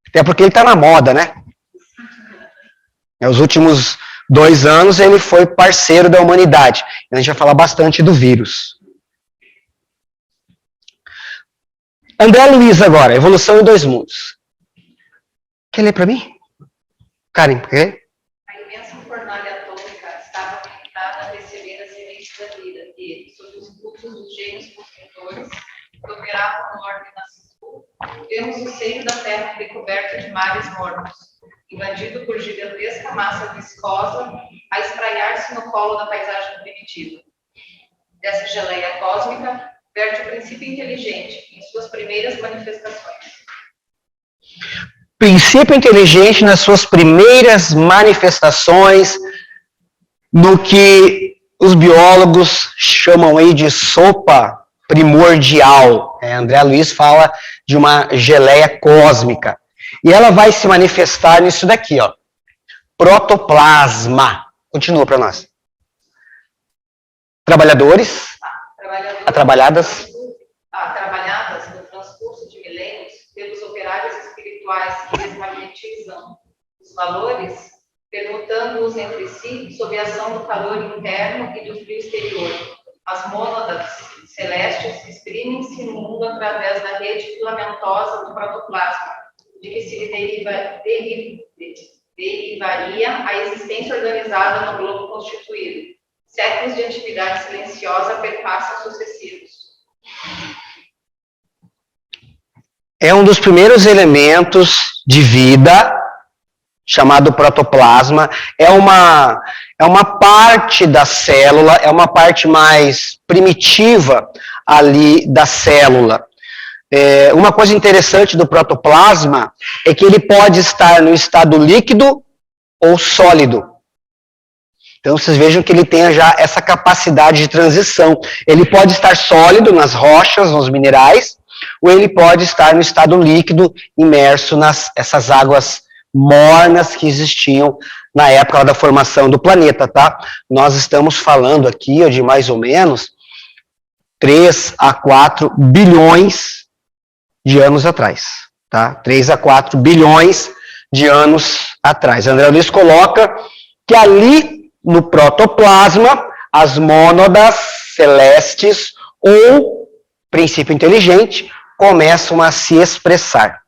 Até porque ele está na moda, né? Nos últimos 2 anos ele foi parceiro da humanidade. A gente vai falar bastante do vírus. André Luiz agora, Evolução em 2 Mundos. Quer ler para mim? Karen, quer ler? A imensa fornalha atômica estava conectada a receber as sementes da vida e, sob os fluxos dos gênios construtores que operavam no norte e na sul, vemos o seio da Terra recoberto de mares mornos, invadido por gigantesca massa viscosa a espraiar-se no colo da paisagem primitiva. Dessa geleia cósmica, verte o princípio inteligente em suas primeiras manifestações. Princípio inteligente nas suas primeiras manifestações, no que os biólogos chamam aí de sopa primordial. André Luiz fala de uma geleia cósmica. E ela vai se manifestar nisso daqui, ó. Protoplasma. Continua para nós. Trabalhadas no transcurso de milênios pelos operários espirituais que desmagnetizam os valores, permutando-os entre si sob a ação do calor interno e do frio exterior. As mônadas celestes exprimem-se no mundo através da rede filamentosa do protoplasma, de que se derivaria a existência organizada no globo constituído. Séculos de atividade silenciosa perpassam sucessivos. É um dos primeiros elementos de vida, chamado protoplasma. É uma parte da célula, é uma parte mais primitiva ali da célula. Uma coisa interessante do protoplasma é que ele pode estar no estado líquido ou sólido. Então, vocês vejam que ele tem já essa capacidade de transição. Ele pode estar sólido nas rochas, nos minerais, ou ele pode estar no estado líquido, imerso nessas águas mornas que existiam na época da formação do planeta, tá? Nós estamos falando aqui de mais ou menos 3 a 4 bilhões de anos atrás, tá? 3 a 4 bilhões de anos atrás. André Luiz coloca que ali no protoplasma, as mônadas celestes ou princípio inteligente começam a se expressar.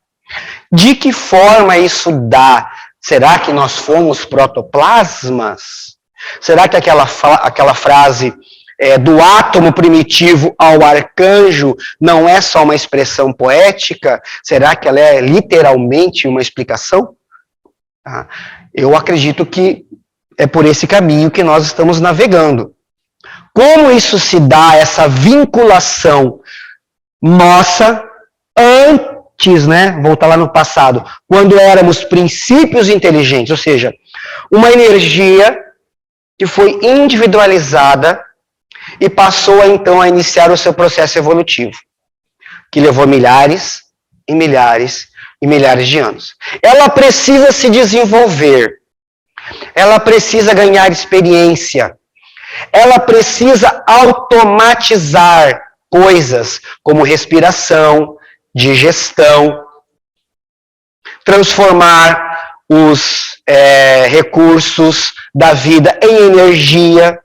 De que forma isso dá? Será que nós fomos protoplasmas? Será que aquela frase do átomo primitivo ao arcanjo não é só uma expressão poética? Será que ela é literalmente uma explicação? Eu acredito que é por esse caminho que nós estamos navegando. Como isso se dá, essa vinculação nossa, antes, né, voltar lá no passado, quando éramos princípios inteligentes, ou seja, uma energia que foi individualizada e passou, então, a iniciar o seu processo evolutivo, que levou milhares e milhares e milhares de anos. Ela precisa se desenvolver, ela precisa ganhar experiência, ela precisa automatizar coisas como respiração, digestão, transformar os recursos da vida em energia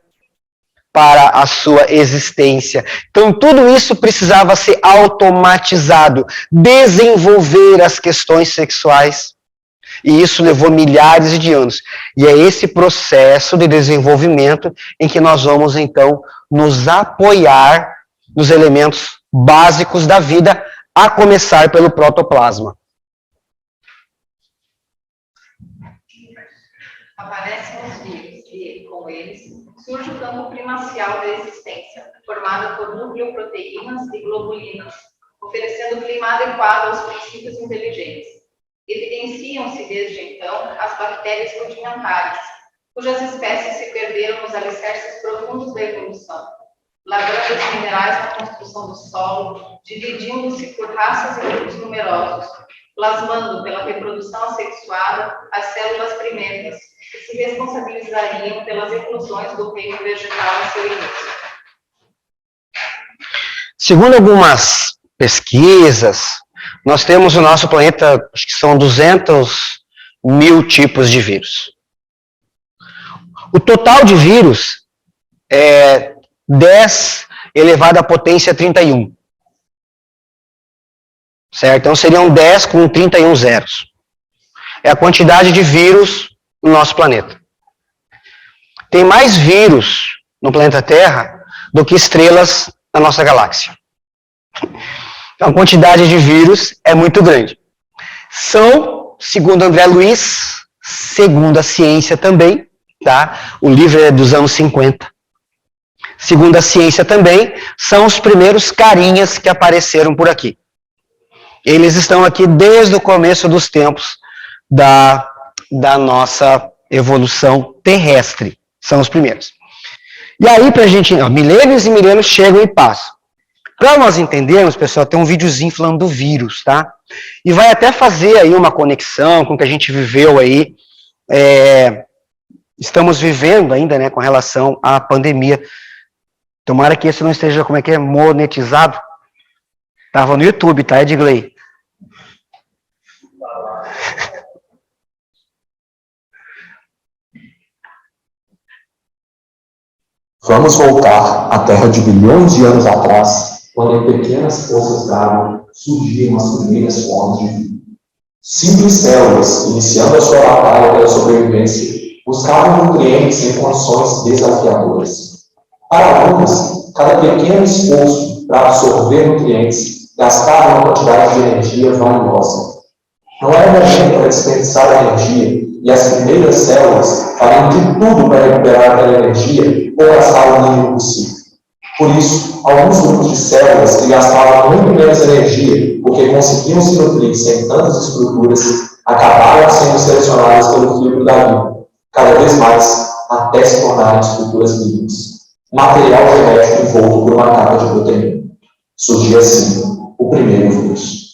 para a sua existência. Então, tudo isso precisava ser automatizado, desenvolver as questões sexuais. E isso levou milhares de anos. E é esse processo de desenvolvimento em que nós vamos, então, nos apoiar nos elementos básicos da vida, a começar pelo protoplasma. Aparecem os vírus e, com eles, surge o campo primacial da existência, formado por nucleoproteínas e globulinas, oferecendo clima adequado aos princípios inteligentes. Evidenciam-se desde então as bactérias rudimentares, cujas espécies se perderam nos alicerces profundos da evolução, lavrando os minerais na construção do solo, dividindo-se por raças e grupos numerosos, plasmando pela reprodução assexuada as células primeiras, que se responsabilizariam pelas eclosões do reino vegetal em seu início. Segundo algumas pesquisas, nós temos no nosso planeta, acho que são 200 mil tipos de vírus. O total de vírus é 10 elevado à potência 31. Certo? Então seriam 10 com 31 zeros. É a quantidade de vírus no nosso planeta. Tem mais vírus no planeta Terra do que estrelas na nossa galáxia. Então, a quantidade de vírus é muito grande. São, segundo André Luiz, segundo a ciência também, tá? O livro é dos anos 50. Segundo a ciência também, são os primeiros carinhas que apareceram por aqui. Eles estão aqui desde o começo dos tempos da nossa evolução terrestre. São os primeiros. E aí, pra gente, milênios e milênios chegam e passam. Para nós entendermos, pessoal, tem um videozinho falando do vírus, tá? E vai até fazer aí uma conexão com o que a gente viveu aí. Estamos vivendo ainda, né, com relação à pandemia. Tomara que esse não esteja, monetizado. Tava no YouTube, tá, Edgley? Vamos voltar à Terra de bilhões de anos atrás, quando em pequenas poças d'água surgiram as primeiras formas de vida. Simples células, iniciando a sua batalha pela sobrevivência, buscavam nutrientes em condições desafiadoras. Para algumas, cada pequeno esforço para absorver nutrientes gastava uma quantidade de energia valiosa. Não era momento para desperdiçar energia, e as primeiras células fariam de tudo para recuperar aquela energia ou gastar o mínimo possível. Por isso, alguns grupos de células que gastavam muito menos energia porque conseguiam se nutrir sem tantas estruturas, acabaram sendo selecionadas pelo filtro da vida, cada vez mais, até se tornarem estruturas mínimas. Material genético envolto por uma capa de proteína. Surgia assim o primeiro vírus.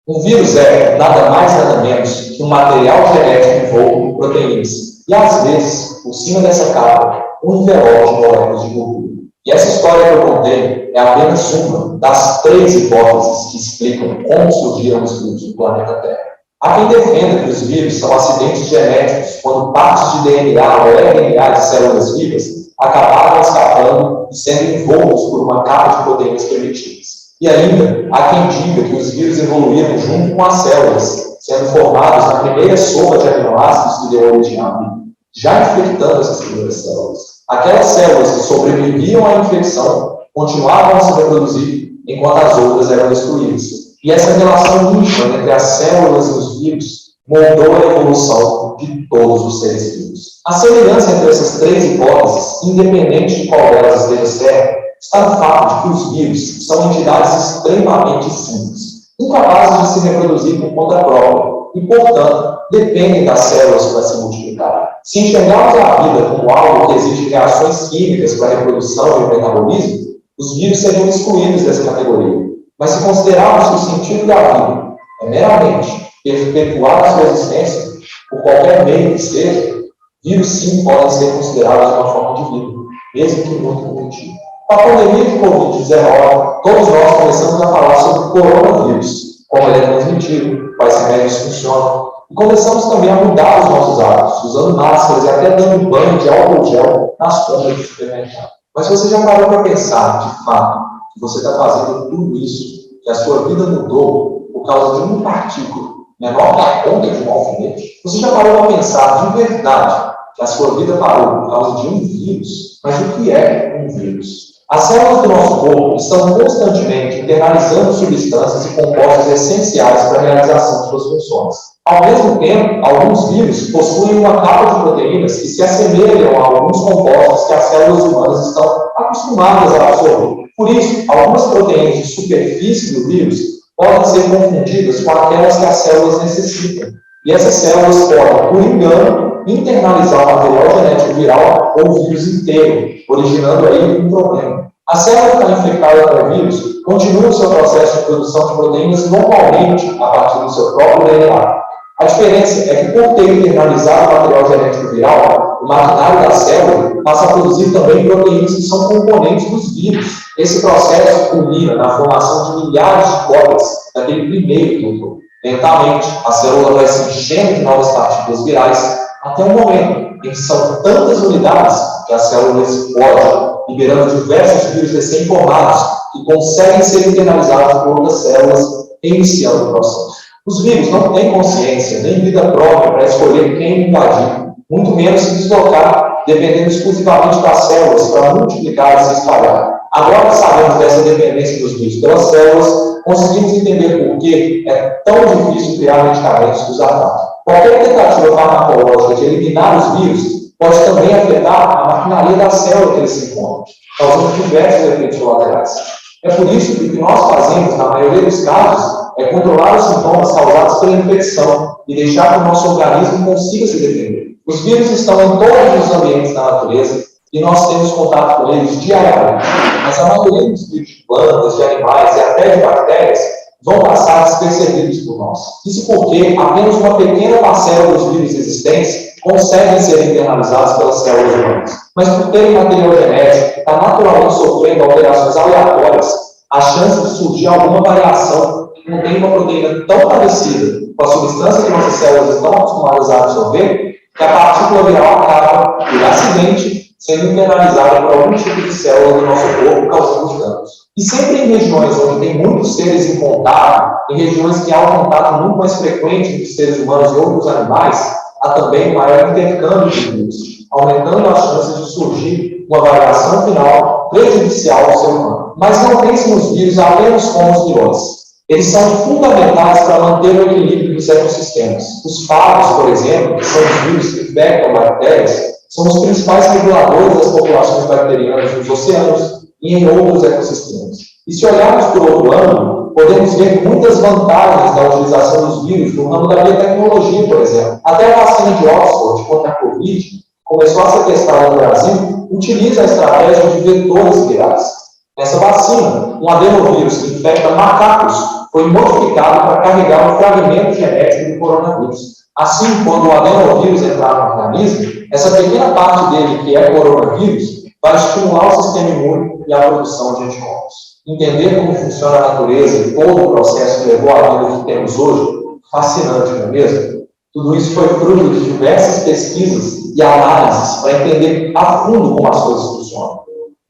Um vírus é nada mais nada menos que um material genético envolto por proteínas. E às vezes, por cima dessa capa, um envelope de moléculas de gordura. E essa história que eu contei é apenas uma das 3 hipóteses que explicam como surgiram os vírus no planeta Terra. Há quem defenda que os vírus são acidentes genéticos, quando partes de DNA ou RNA de células vivas acabaram escapando e sendo envoltos por uma capa de proteínas primitivas. E ainda, há quem diga que os vírus evoluíram junto com as células, sendo formados na primeira sopa de aminoácidos que deu origem à vida, já infectando essas primeiras células. Aquelas células que sobreviviam à infecção continuavam a se reproduzir, enquanto as outras eram destruídas. E essa relação íntima entre as células e os vírus moldou a evolução de todos os seres vivos. A semelhança entre essas três hipóteses, independente de qual delas esteja certa, está no fato de que os vírus são entidades extremamente simples, incapazes de se reproduzir por conta própria e, portanto, dependem das células para se multiplicar. Se enxergarmos a vida como algo que exige reações químicas para a reprodução e o metabolismo, os vírus seriam excluídos dessa categoria. Mas se considerarmos que o sentido da vida é meramente perpetuar a sua existência, por qualquer meio que seja, vírus sim podem ser considerados uma forma de vida, mesmo que muito primitiva. Com a pandemia de Covid-19, todos nós começamos a falar sobre o coronavírus, como ele é transmitido, quais remédios funcionam, e começamos também a mudar os nossos hábitos, usando máscaras e até dando banho de álcool gel nas compras do supermercado. Mas você já parou para pensar, de fato, que você está fazendo tudo isso, que a sua vida mudou por causa de uma partícula menor que a ponta de um alfinete? Você já parou para pensar, de verdade, que a sua vida parou por causa de um vírus? Mas o que é um vírus? As células do nosso corpo estão constantemente internalizando substâncias e compostos essenciais para a realização de suas funções. Ao mesmo tempo, alguns vírus possuem uma capa de proteínas que se assemelham a alguns compostos que as células humanas estão acostumadas a absorver. Por isso, algumas proteínas de superfície do vírus podem ser confundidas com aquelas que as células necessitam. E essas células podem, por engano, internalizar o material genético viral ou o vírus inteiro, originando aí um problema. A célula que está infectada com o vírus continua o seu processo de produção de proteínas normalmente a partir do seu próprio DNA. A diferença é que, por ter internalizado o material genético viral, o maquinário da célula passa a produzir também proteínas que são componentes dos vírus. Esse processo culmina na formação de milhares de cópias daquele primeiro tutor. Lentamente, a célula vai se enchendo de novas partículas virais, até o momento em que são tantas unidades que a célula explode, liberando diversos vírus recém-formados que conseguem ser internalizados por outras células, iniciando o processo. Os vírus não têm consciência nem vida própria para escolher quem invadir, muito menos se deslocar, dependendo exclusivamente das células para multiplicar e se espalhar. Agora que sabemos dessa dependência dos vírus pelas células, conseguimos entender por que é tão difícil criar medicamentos que os atacam. Qualquer tentativa farmacológica de eliminar os vírus pode também afetar a maquinaria da célula que eles se encontram, causando diversos efeitos colaterais. É por isso que o que nós fazemos, na maioria dos casos, é controlar os sintomas causados pela infecção e deixar que o nosso organismo consiga se defender. Os vírus estão em todos os ambientes da natureza e nós temos contato com eles diariamente. Mas a maioria dos vírus de plantas, de animais e até de bactérias vão passar despercebidos por nós. Isso porque apenas uma pequena parcela dos vírus existentes conseguem ser internalizados pelas células humanas. Mas por terem material genético que está naturalmente sofrendo alterações aleatórias, a chance de surgir alguma variação que contém uma proteína tão parecida com a substância que nossas células estão acostumadas a absorver, que a partícula viral acaba, por acidente, sendo internalizada por algum tipo de célula do nosso corpo, causando danos. E sempre em regiões onde tem muitos seres em contato, em regiões que há um contato muito mais frequente entre seres humanos e outros animais, há também um maior intercâmbio de vírus, aumentando as chances de surgir uma variação final prejudicial ao ser humano. Mas não pense nos vírus apenas como os vilões. Eles são fundamentais para manter o equilíbrio dos ecossistemas. Os fagos, por exemplo, que são os vírus que infectam bactérias, são os principais reguladores das populações bacterianas nos oceanos e em outros ecossistemas. E se olharmos por outro ângulo, podemos ver muitas vantagens da utilização dos vírus no ramo da biotecnologia, por exemplo. Até a vacina de Oxford contra a Covid, que começou a ser testada no Brasil, utiliza a estratégia de vetores virais. Nessa vacina, um adenovírus que infecta macacos foi modificado para carregar um fragmento genético do coronavírus. Assim, quando o adenovírus entrar no organismo, essa pequena parte dele, que é coronavírus, vai estimular o sistema imune e a produção de anticorpos. Entender como funciona a natureza e todo o processo que levou à vida que temos hoje, fascinante, não é mesmo? Tudo isso foi fruto de diversas pesquisas e análises para entender a fundo como as coisas funcionam.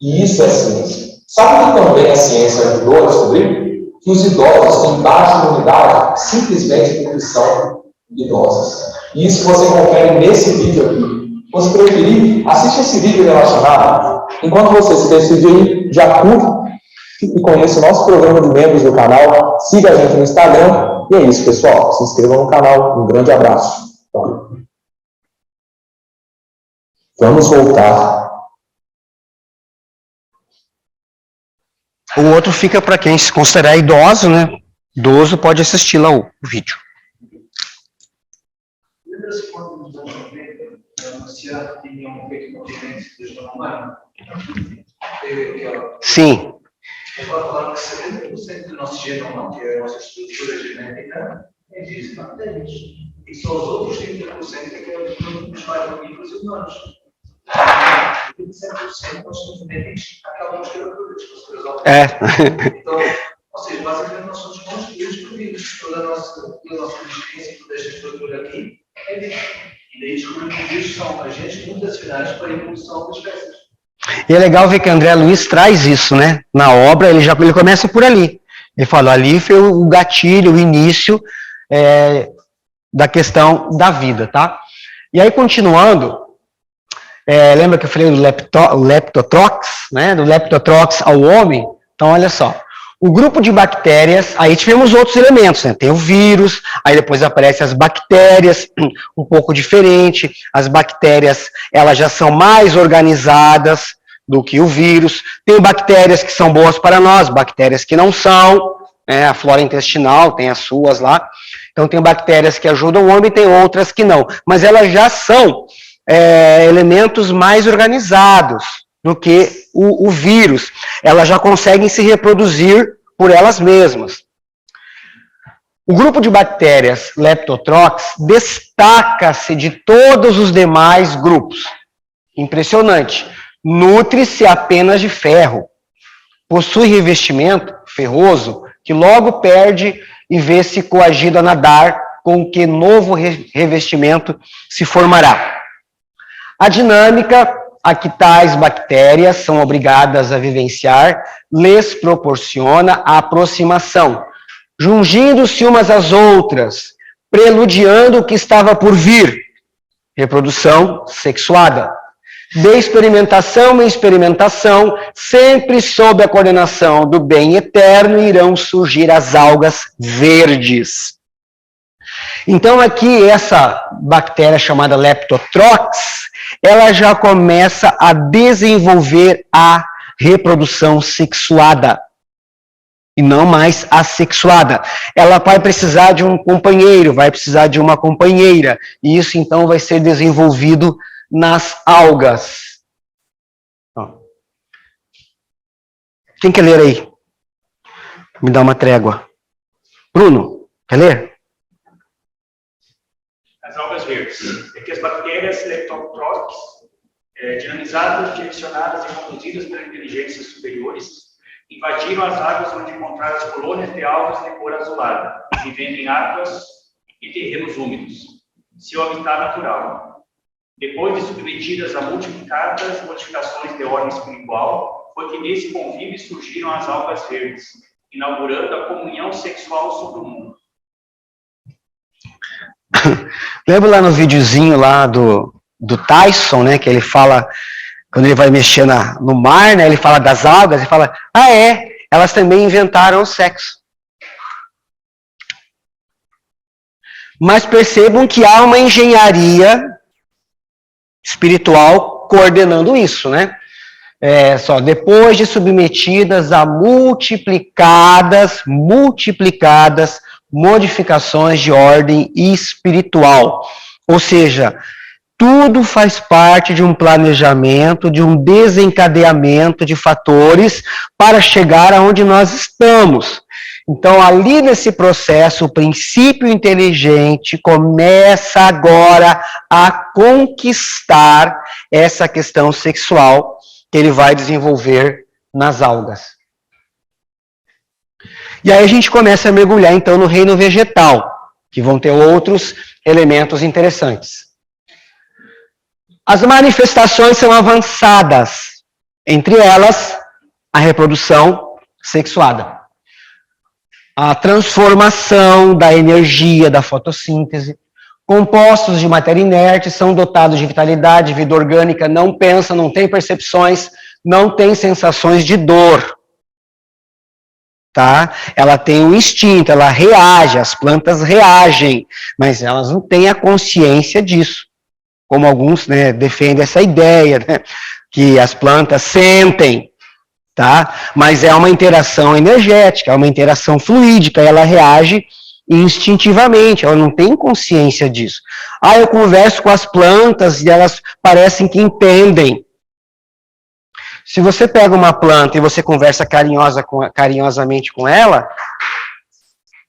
E isso é ciência. Sabe o que também a ciência ajudou a descobrir? Que os idosos têm baixa imunidade simplesmente porque são idosos. E isso você confere nesse vídeo aqui. Ou se preferir, assiste esse vídeo relacionado. Enquanto você se decide aí, já curte e conheça o nosso programa de membros do canal. Siga a gente no Instagram. E é isso, pessoal. Se inscrevam no canal. Um grande abraço. Vamos voltar. O outro fica para quem se considerar idoso, né? Idoso pode assistir lá o vídeo. Lembra-se quando nos anos 90, anunciaram que tinham feito uma vivência de João Humano? Sim. Agora falaram que 70% do nosso genoma, que é a nossa estrutura genética, é disso, bactérias. E só os outros 30% que é o que nos faz mamíferos e humanos. 27% nós somos idênticos àquelas criaturas. Então, ou seja, basicamente nós somos construídos por vírus. Toda a nossa existência, toda esta estrutura aqui é vírus. E daí descobrimos que vírus são agentes mutacionais para a evolução das espécies. E é legal ver que André Luiz traz isso, né? Na obra, ele começa por ali. Ele fala, ali foi o gatilho, o início da questão da vida, tá? E aí, continuando, lembra que eu falei do leptotrox, né? Do leptotrox ao homem? Então, olha só. O grupo de bactérias, aí tivemos outros elementos, né? Tem o vírus, aí depois aparecem as bactérias, um pouco diferente. As bactérias, elas já são mais organizadas do que o vírus. Tem bactérias que são boas para nós, bactérias que não são, né? A flora intestinal tem as suas lá. Então tem bactérias que ajudam o homem, tem outras que não. Mas elas já são elementos mais organizados do que o vírus. Elas já conseguem se reproduzir por elas mesmas. O grupo de bactérias Leptotrox destaca-se de todos os demais grupos. Impressionante. Nutre-se apenas de ferro. Possui revestimento ferroso que logo perde e vê-se coagido a nadar com que novo revestimento se formará. A dinâmica a que tais bactérias são obrigadas a vivenciar lhes proporciona a aproximação, jungindo-se umas às outras, preludiando o que estava por vir, reprodução sexuada. De experimentação em experimentação, sempre sob a coordenação do bem eterno, irão surgir as algas verdes. Então aqui essa bactéria chamada Leptotrox, ela já começa a desenvolver a reprodução sexuada. E não mais assexuada. Ela vai precisar de um companheiro, vai precisar de uma companheira. E isso então vai ser desenvolvido nas algas. Quem quer ler aí? Me dá uma trégua. Bruno, quer ler? As algas verdes. É que as bactérias Leptotrox, dinamizadas, direcionadas e conduzidas por inteligências superiores, invadiram as águas onde encontraram as colônias de algas de cor azulada, vivendo em águas e terrenos úmidos, seu habitat natural. Depois de submetidas a multiplicadas modificações de ordem espiritual, foi que nesse convívio surgiram as algas verdes, inaugurando a comunhão sexual sobre o mundo. Lembra lá no videozinho lá do Tyson, né, que ele fala, quando ele vai mexer no mar, né, ele fala das algas, e fala, elas também inventaram o sexo. Mas percebam que há uma engenharia espiritual coordenando isso, né? Depois de submetidas a multiplicadas modificações de ordem espiritual. Ou seja, tudo faz parte de um planejamento, de um desencadeamento de fatores para chegar aonde nós estamos. Então, ali nesse processo, o princípio inteligente começa agora a conquistar essa questão sexual que ele vai desenvolver nas algas. E aí a gente começa a mergulhar, então, no reino vegetal, que vão ter outros elementos interessantes. As manifestações são avançadas, entre elas, a reprodução sexuada. A transformação da energia da fotossíntese, Compostos de matéria inerte, são dotados de vitalidade, vida orgânica, não pensam, não têm percepções, não têm sensações de dor. Tá? Ela tem um instinto, ela reage, as plantas reagem, mas elas não têm a consciência disso. Como alguns, né, defendem essa ideia, né, que as plantas sentem, tá? Mas é uma interação energética, é uma interação fluídica, ela reage instintivamente, ela não tem consciência disso. Ah, eu converso com as plantas e elas parecem que entendem. Se você pega uma planta e você conversa carinhosamente com ela,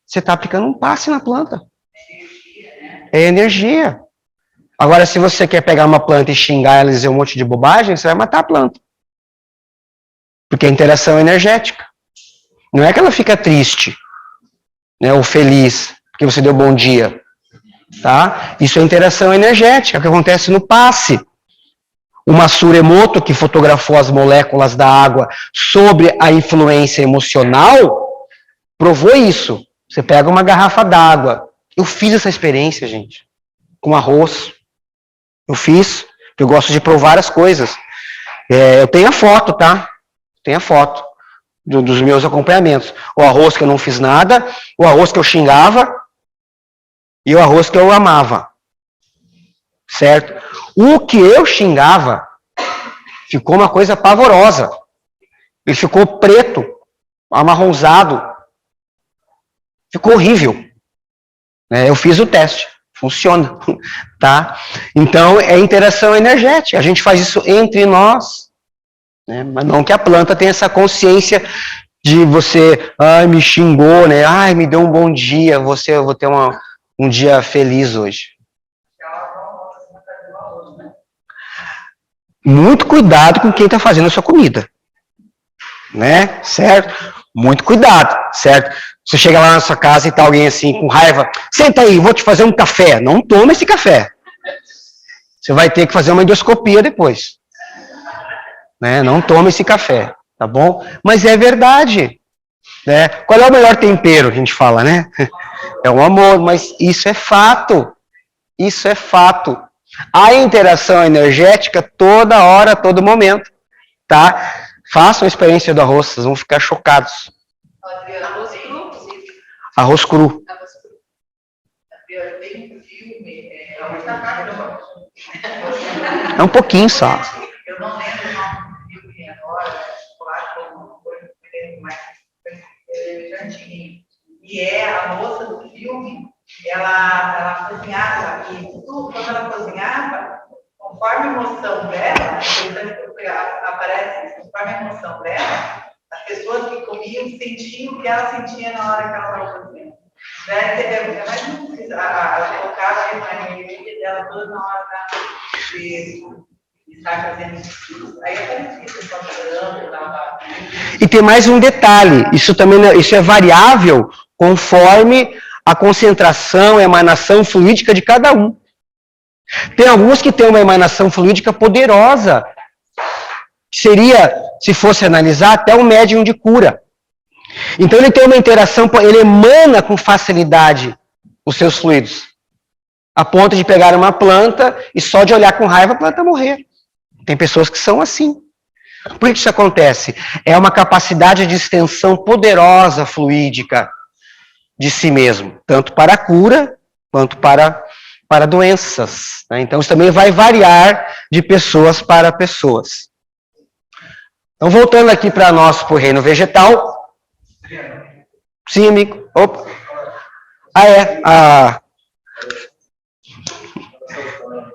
você está aplicando um passe na planta. É energia. Agora, se você quer pegar uma planta e xingar ela e dizer um monte de bobagem, você vai matar a planta. Porque é interação energética. Não é que ela fica triste, né, ou feliz, porque você deu bom dia. Tá? Isso é interação energética, que acontece no passe. O Matsumoto, que fotografou as moléculas da água sobre a influência emocional, provou isso. Você pega uma garrafa d'água. Eu fiz essa experiência, gente, com arroz. Eu fiz, porque eu gosto de provar as coisas. Eu tenho a foto, tá? Tenho a foto dos meus acompanhamentos. O arroz que eu não fiz nada, o arroz que eu xingava e o arroz que eu amava. Certo? O que eu xingava ficou uma coisa pavorosa. Ele ficou preto, amarronzado. Ficou horrível. Eu fiz o teste. Funciona. Tá? Então, é interação energética. A gente faz isso entre nós. Né? Mas não que a planta tenha essa consciência de você, ai, me xingou, né? Ai, me deu um bom dia, eu vou ter um dia feliz hoje. Muito cuidado com quem está fazendo a sua comida. Né? Certo? Muito cuidado, certo? Você chega lá na sua casa e tá alguém assim, com raiva, senta aí, vou te fazer um café. Não toma esse café. Você vai ter que fazer uma endoscopia depois. Né? Não toma esse café, tá bom? Mas é verdade. Né? Qual é o melhor tempero que a gente fala, né? É o amor, mas isso é fato. Isso é fato. A interação energética toda hora, a todo momento, tá? Façam a experiência do arroz, vocês vão ficar chocados. Arroz cru. É um pouquinho só. Eu não lembro o nome do filme agora, como foi, mas já tinha. E a moça do filme, ela cozinhava, e tudo, quando ela cozinhava, conforme a emoção dela, aparece, conforme a emoção dela, as pessoas que comiam sentiam o que ela sentia na hora que ela estava cozinhando. É mais simples, ela colocava a energia dela toda na hora de estar fazendo isso. Aí aparecia, pessoal chorando, E tem mais um detalhe, isso é variável conforme a concentração, a emanação fluídica de cada um. Tem alguns que têm uma emanação fluídica poderosa, que seria, se fosse analisar, até um médium de cura. Então ele tem uma interação, ele emana com facilidade os seus fluidos, a ponto de pegar uma planta e só de olhar com raiva a planta morrer. Tem pessoas que são assim. Por que isso acontece? É uma capacidade de extensão poderosa fluídica de si mesmo, tanto para a cura quanto para doenças. Né? Então isso também vai variar de pessoas para pessoas. Então voltando aqui para nós, para o reino vegetal. Sim, amigo. Opa.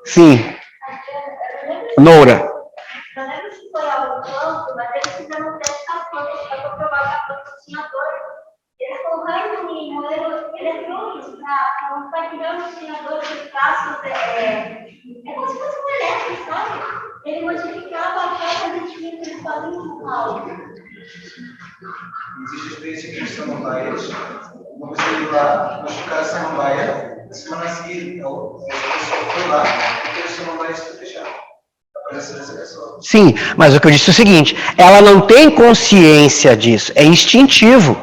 Sim. Noura. Eu lembro se foi ao campo, mas eles fizeram um teste com as plantas para comprovar que a planta tinha dor. Eles colocaram em modelo eletrônicos para mostrar que não tinha dor de traços. É como se fosse um elétrico, sabe? Ele modificava a forma de sentimento que eles fazem no áudio. Existe a experiência que eles samambaia. Uma vez eu fui lá, machucaram a samambaia. Na semana seguinte, a pessoa foi lá e o samambaia se fechado. Sim, mas o que eu disse é o seguinte, ela não tem consciência disso, é instintivo.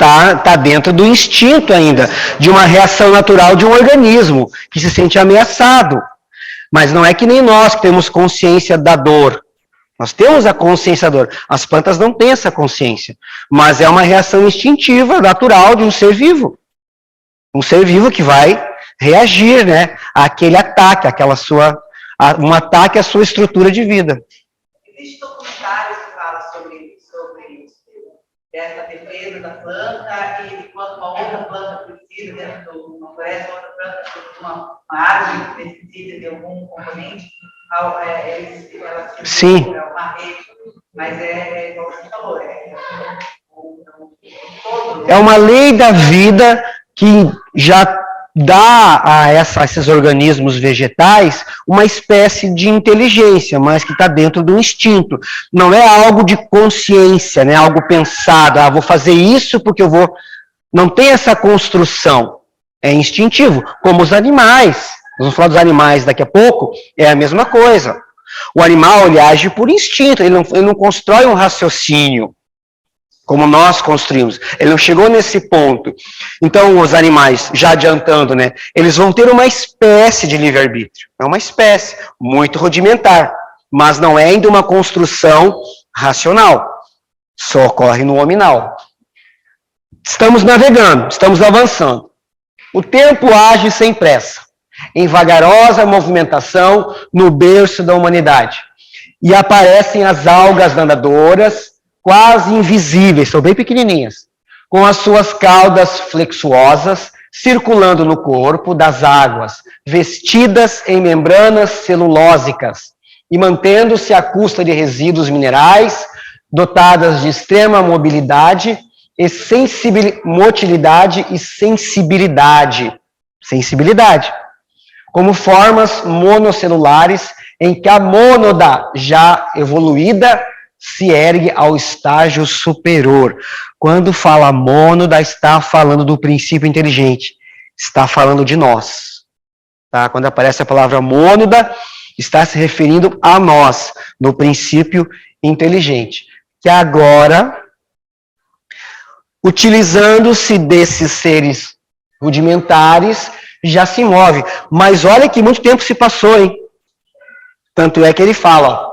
tá dentro do instinto ainda, de uma reação natural de um organismo que se sente ameaçado. Mas não é que nem nós que temos consciência da dor. Nós temos a consciência da dor. As plantas não têm essa consciência. Mas é uma reação instintiva, natural de um ser vivo. Um ser vivo que vai reagir, né, àquele ataque, um ataque à sua estrutura de vida. Existem documentários que falam sobre essa defesa da planta e quando uma outra planta precisa dentro de uma floresta, outra planta de uma árvore precisa de algum componente, ela se Sim. É uma rede, mas igual você falou, é uma lei da vida que já dá a esses organismos vegetais uma espécie de inteligência, mas que está dentro do instinto. Não é algo de consciência, né? Algo pensado. Vou fazer isso porque eu vou... Não tem essa construção. É instintivo, como os animais. Nós vamos falar dos animais daqui a pouco. É a mesma coisa. O animal, ele age por instinto. Ele não constrói um raciocínio como nós construímos. Ele não chegou nesse ponto. Então, os animais, já adiantando, né, eles vão ter uma espécie de livre-arbítrio. É uma espécie muito rudimentar, mas não é ainda uma construção racional. Só ocorre no hominal. Estamos navegando, estamos avançando. O tempo age sem pressa, em vagarosa movimentação no berço da humanidade. E aparecem as algas nadadoras, quase invisíveis, são bem pequenininhas, com as suas caudas flexuosas, circulando no corpo das águas, vestidas em membranas celulósicas e mantendo-se à custa de resíduos minerais, dotadas de extrema mobilidade, motilidade e sensibilidade, como formas monocelulares em que a mônada já evoluída se ergue ao estágio superior. Quando fala mônada, está falando do princípio inteligente, está falando de nós. Tá? Quando aparece a palavra mônada, está se referindo a nós, no princípio inteligente. Que agora, utilizando-se desses seres rudimentares, já se move. Mas olha que muito tempo se passou, hein? Tanto é que ele fala, ó,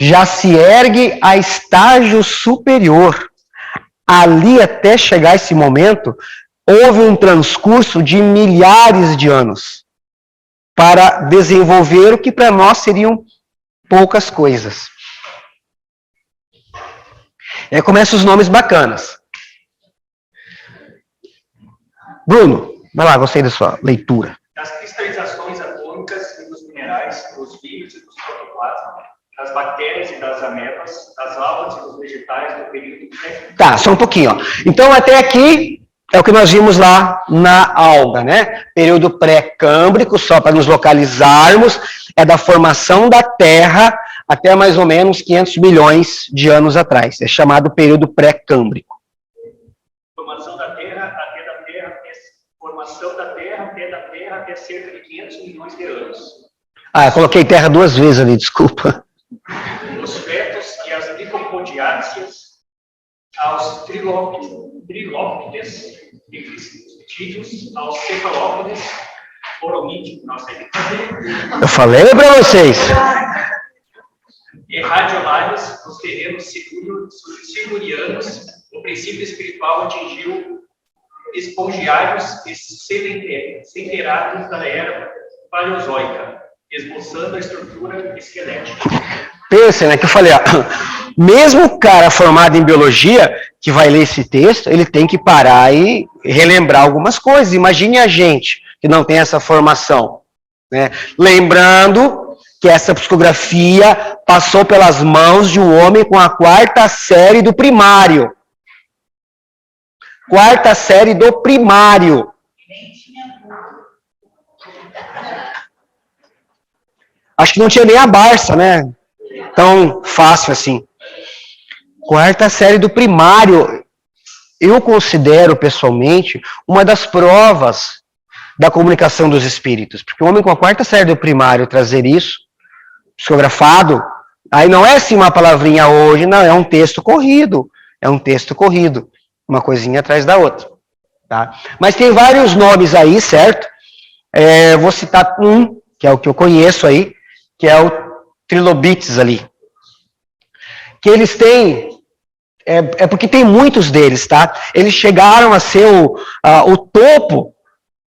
já se ergue a estágio superior. Ali, até chegar esse momento, houve um transcurso de milhares de anos para desenvolver o que para nós seriam poucas coisas. E aí começam os nomes bacanas. Bruno, vai lá, gostei da sua leitura. Das cristalizações atômicas e dos minerais, dos vírus e dos protoplasmas, das bactérias e das amebas, das algas e dos vegetais do período... Tá, só um pouquinho, ó. Então, até aqui é o que nós vimos lá na alga, né? Período pré-câmbrico, só para nos localizarmos, é da formação da Terra até mais ou menos 500 milhões de anos atrás. É chamado período pré-câmbrico. Formação da Terra até cerca de 500 milhões de anos. Eu coloquei Terra 2 vezes ali, desculpa. Os fetos e as licopodiáceas, aos trilóptes, tídeos, aos cefalópodes, oromídeos, nossa, eu falei para vocês. E radiolares, os terrenos silurianos, o princípio espiritual atingiu espongiários e centenários da era paleozoica, esboçando a estrutura esquelética. Pensa, né, que eu falei, ó, mesmo o cara formado em biologia, que vai ler esse texto, ele tem que parar e relembrar algumas coisas. Imagine a gente que não tem essa formação, né? Lembrando que essa psicografia passou pelas mãos de um homem com a 4ª série do primário. 4ª série do primário. Acho que não tinha nem a Barça, né? Tão fácil assim. 4ª série do primário. Eu considero, pessoalmente, uma das provas da comunicação dos espíritos. Porque o homem com a 4ª série do primário trazer isso, psicografado, aí não é assim uma palavrinha hoje, não, é um texto corrido. É um texto corrido, uma coisinha atrás da outra. Tá? Mas tem vários nomes aí, certo? Vou citar um, que é o que eu conheço aí, que é o Trilobites ali. Que eles têm, porque tem muitos deles, tá? Eles chegaram a ser o topo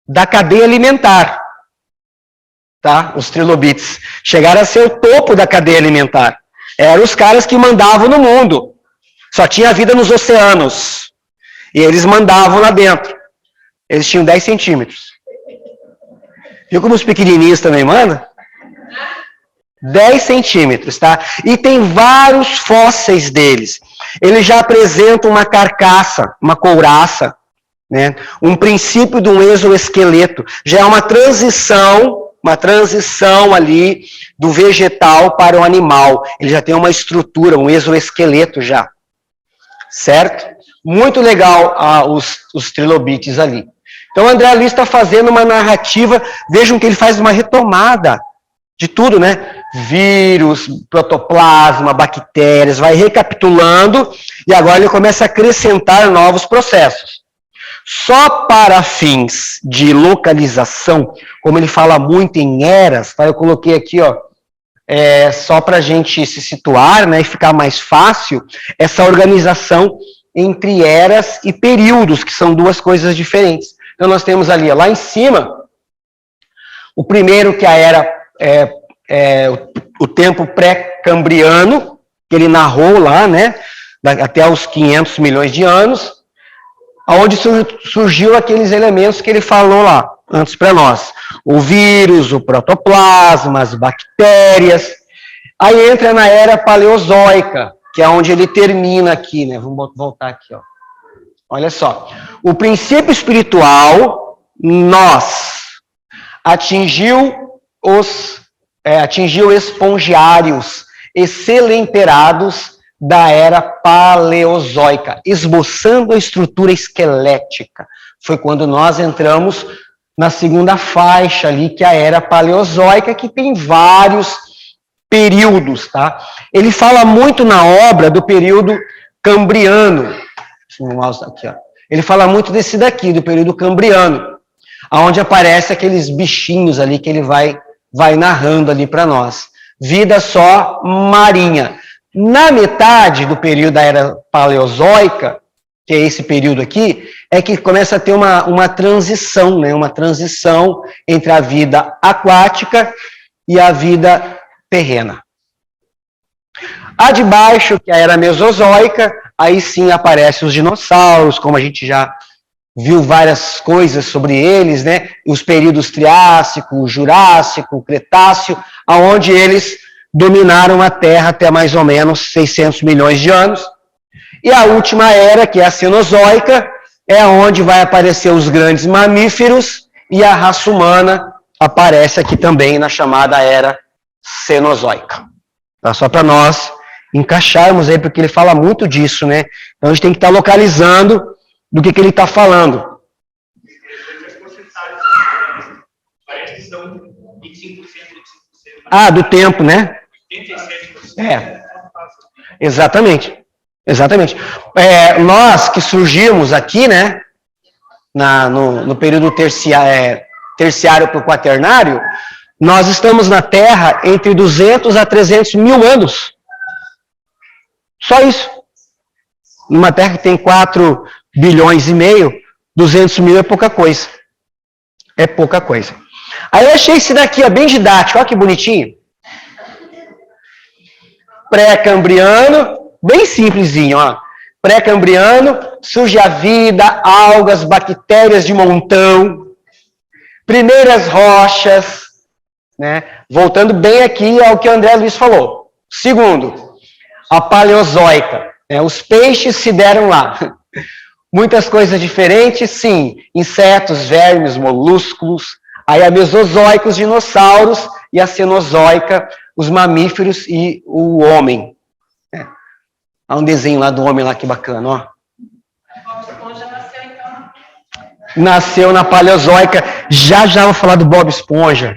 da cadeia alimentar, tá? Os Trilobites chegaram a ser o topo da cadeia alimentar. Eram os caras que mandavam no mundo. Só tinha vida nos oceanos. E eles mandavam lá dentro. Eles tinham 10 centímetros. Viu como os pequenininhos também mandam? 10 centímetros, tá? E tem vários fósseis deles. Eles já apresentam uma carcaça, uma couraça, né? Um princípio de um exoesqueleto. Já é uma transição ali do vegetal para o animal. Ele já tem uma estrutura, um exoesqueleto já. Certo? Muito legal os trilobites ali. Então o André Luiz está fazendo uma narrativa, vejam que ele faz uma retomada de tudo, né? Vírus, protoplasma, bactérias, vai recapitulando e agora ele começa a acrescentar novos processos. Só para fins de localização, como ele fala muito em eras, tá? Eu coloquei aqui, ó, só para a gente se situar, né, e ficar mais fácil, essa organização entre eras e períodos, que são duas coisas diferentes. Então nós temos ali, ó, lá em cima, o primeiro que a era o tempo pré-cambriano, que ele narrou lá, né, até os 500 milhões de anos, onde surgiu aqueles elementos que ele falou lá, antes para nós. O vírus, o protoplasma, as bactérias. Aí entra na era paleozoica, que é onde ele termina aqui, né? Vamos voltar aqui, ó. Olha só. O princípio espiritual, atingiu espongiários excelenterados da era paleozoica, esboçando a estrutura esquelética. Foi quando nós entramos na segunda faixa ali, que é a era paleozoica, que tem vários períodos, tá? Ele fala muito na obra do período cambriano. Aqui, ó. Ele fala muito desse daqui, do período cambriano, onde aparece aqueles bichinhos ali que ele vai narrando ali para nós. Vida só marinha. Na metade do período da era paleozoica, que é esse período aqui, é que começa a ter uma transição, né? Uma transição entre a vida aquática e a vida terrena. A de baixo, que é a era mesozoica, aí sim aparecem os dinossauros, como a gente já viu várias coisas sobre eles, né? Os períodos Triássico, Jurássico, Cretáceo, aonde eles dominaram a Terra até mais ou menos 600 milhões de anos. E a última era, que é a Cenozoica, é onde vai aparecer os grandes mamíferos e a raça humana aparece aqui também na chamada era Cenozoica. Tá? Só para nós encaixarmos aí, porque ele fala muito disso, né? Então a gente tem que estar localizando do que ele está falando. Parece que são 25%. Ah, do tempo, né? 87%. Exatamente. Exatamente. Nós que surgimos aqui, né, no período terciário para o quaternário, nós estamos na Terra entre 200 a 300 mil anos. Só isso. Numa Terra que tem 4 bilhões e meio, 200 mil é pouca coisa. É pouca coisa. Aí eu achei esse daqui, ó, bem didático. Olha que bonitinho. Pré-cambriano, bem simplesinho, ó. Pré-cambriano, surge a vida, algas, bactérias de montão, primeiras rochas, né? Voltando bem aqui ao que o André Luiz falou. Segundo, a paleozoica, né? Os peixes se deram lá. Muitas coisas diferentes, sim, insetos, vermes, moluscos. Aí a mesozoica, os dinossauros, e a cenozoica, os mamíferos e o homem. Há um desenho lá do homem lá, que bacana, ó. Bob Esponja nasceu, então. Nasceu na paleozoica. Já vou falar do Bob Esponja.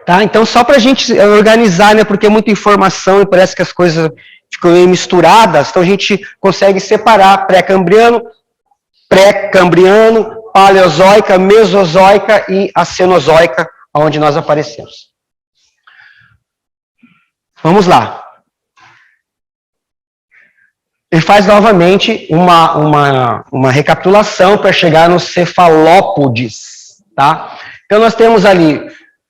Tá? Então, só pra gente organizar, né? Porque é muita informação e parece que as coisas ficam meio misturadas, então a gente consegue separar pré-cambriano, paleozoica, mesozoica e a cenozoica, onde nós aparecemos. Vamos lá. Ele faz novamente uma recapitulação para chegar nos cefalópodes, tá? Então nós temos ali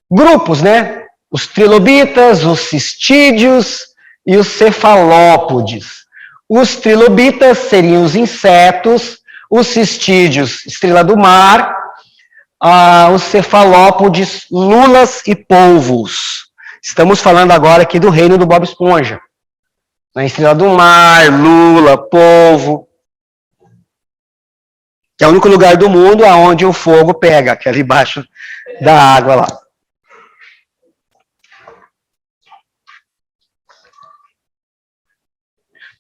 grupos, né? Os trilobitas, os cistídeos e os cefalópodes. Os trilobitas seriam os insetos, os cistídeos, estrela do mar, os cefalópodes, lulas e polvos. Estamos falando agora aqui do reino do Bob Esponja. Na estrela do mar, lula, polvo. É o único lugar do mundo onde o fogo pega, que é ali embaixo da água lá.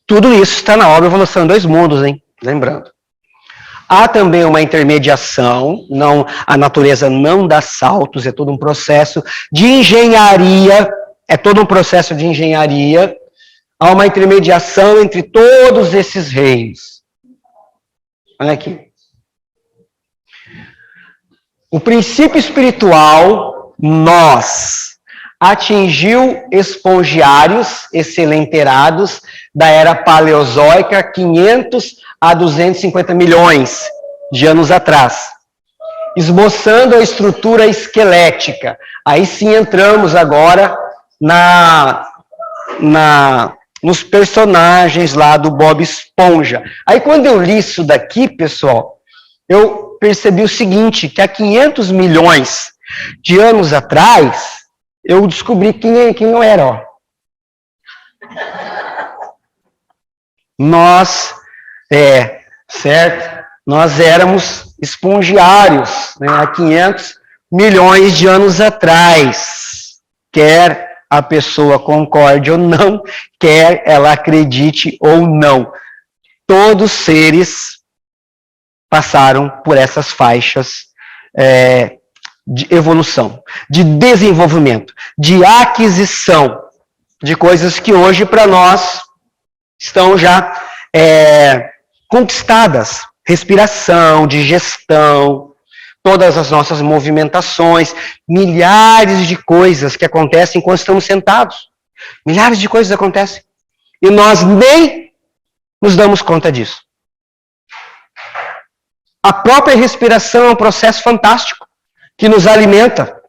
Tudo isso está na obra Evolução em Dois Mundos, hein? Lembrando. Há também uma intermediação, a natureza não dá saltos, é todo um processo de engenharia, há uma intermediação entre todos esses reinos. Olha aqui. O princípio espiritual, nós, atingiu espongiários excelenterados da era paleozoica 500 a 250 milhões de anos atrás, esboçando a estrutura esquelética. Aí sim entramos agora nos personagens lá do Bob Esponja. Aí quando eu li isso daqui, pessoal, eu percebi o seguinte, que há 500 milhões de anos atrás, eu descobri quem eu era, ó. Certo? Nós éramos espongiários, né, há 500 milhões de anos atrás. Quer a pessoa concorde ou não, quer ela acredite ou não. Todos os seres passaram por essas faixas de evolução, de desenvolvimento, de aquisição de coisas que hoje para nós estão já conquistadas. Respiração, digestão, todas as nossas movimentações, milhares de coisas que acontecem enquanto estamos sentados. Milhares de coisas acontecem. E nós nem nos damos conta disso. A própria respiração é um processo fantástico, que nos alimenta.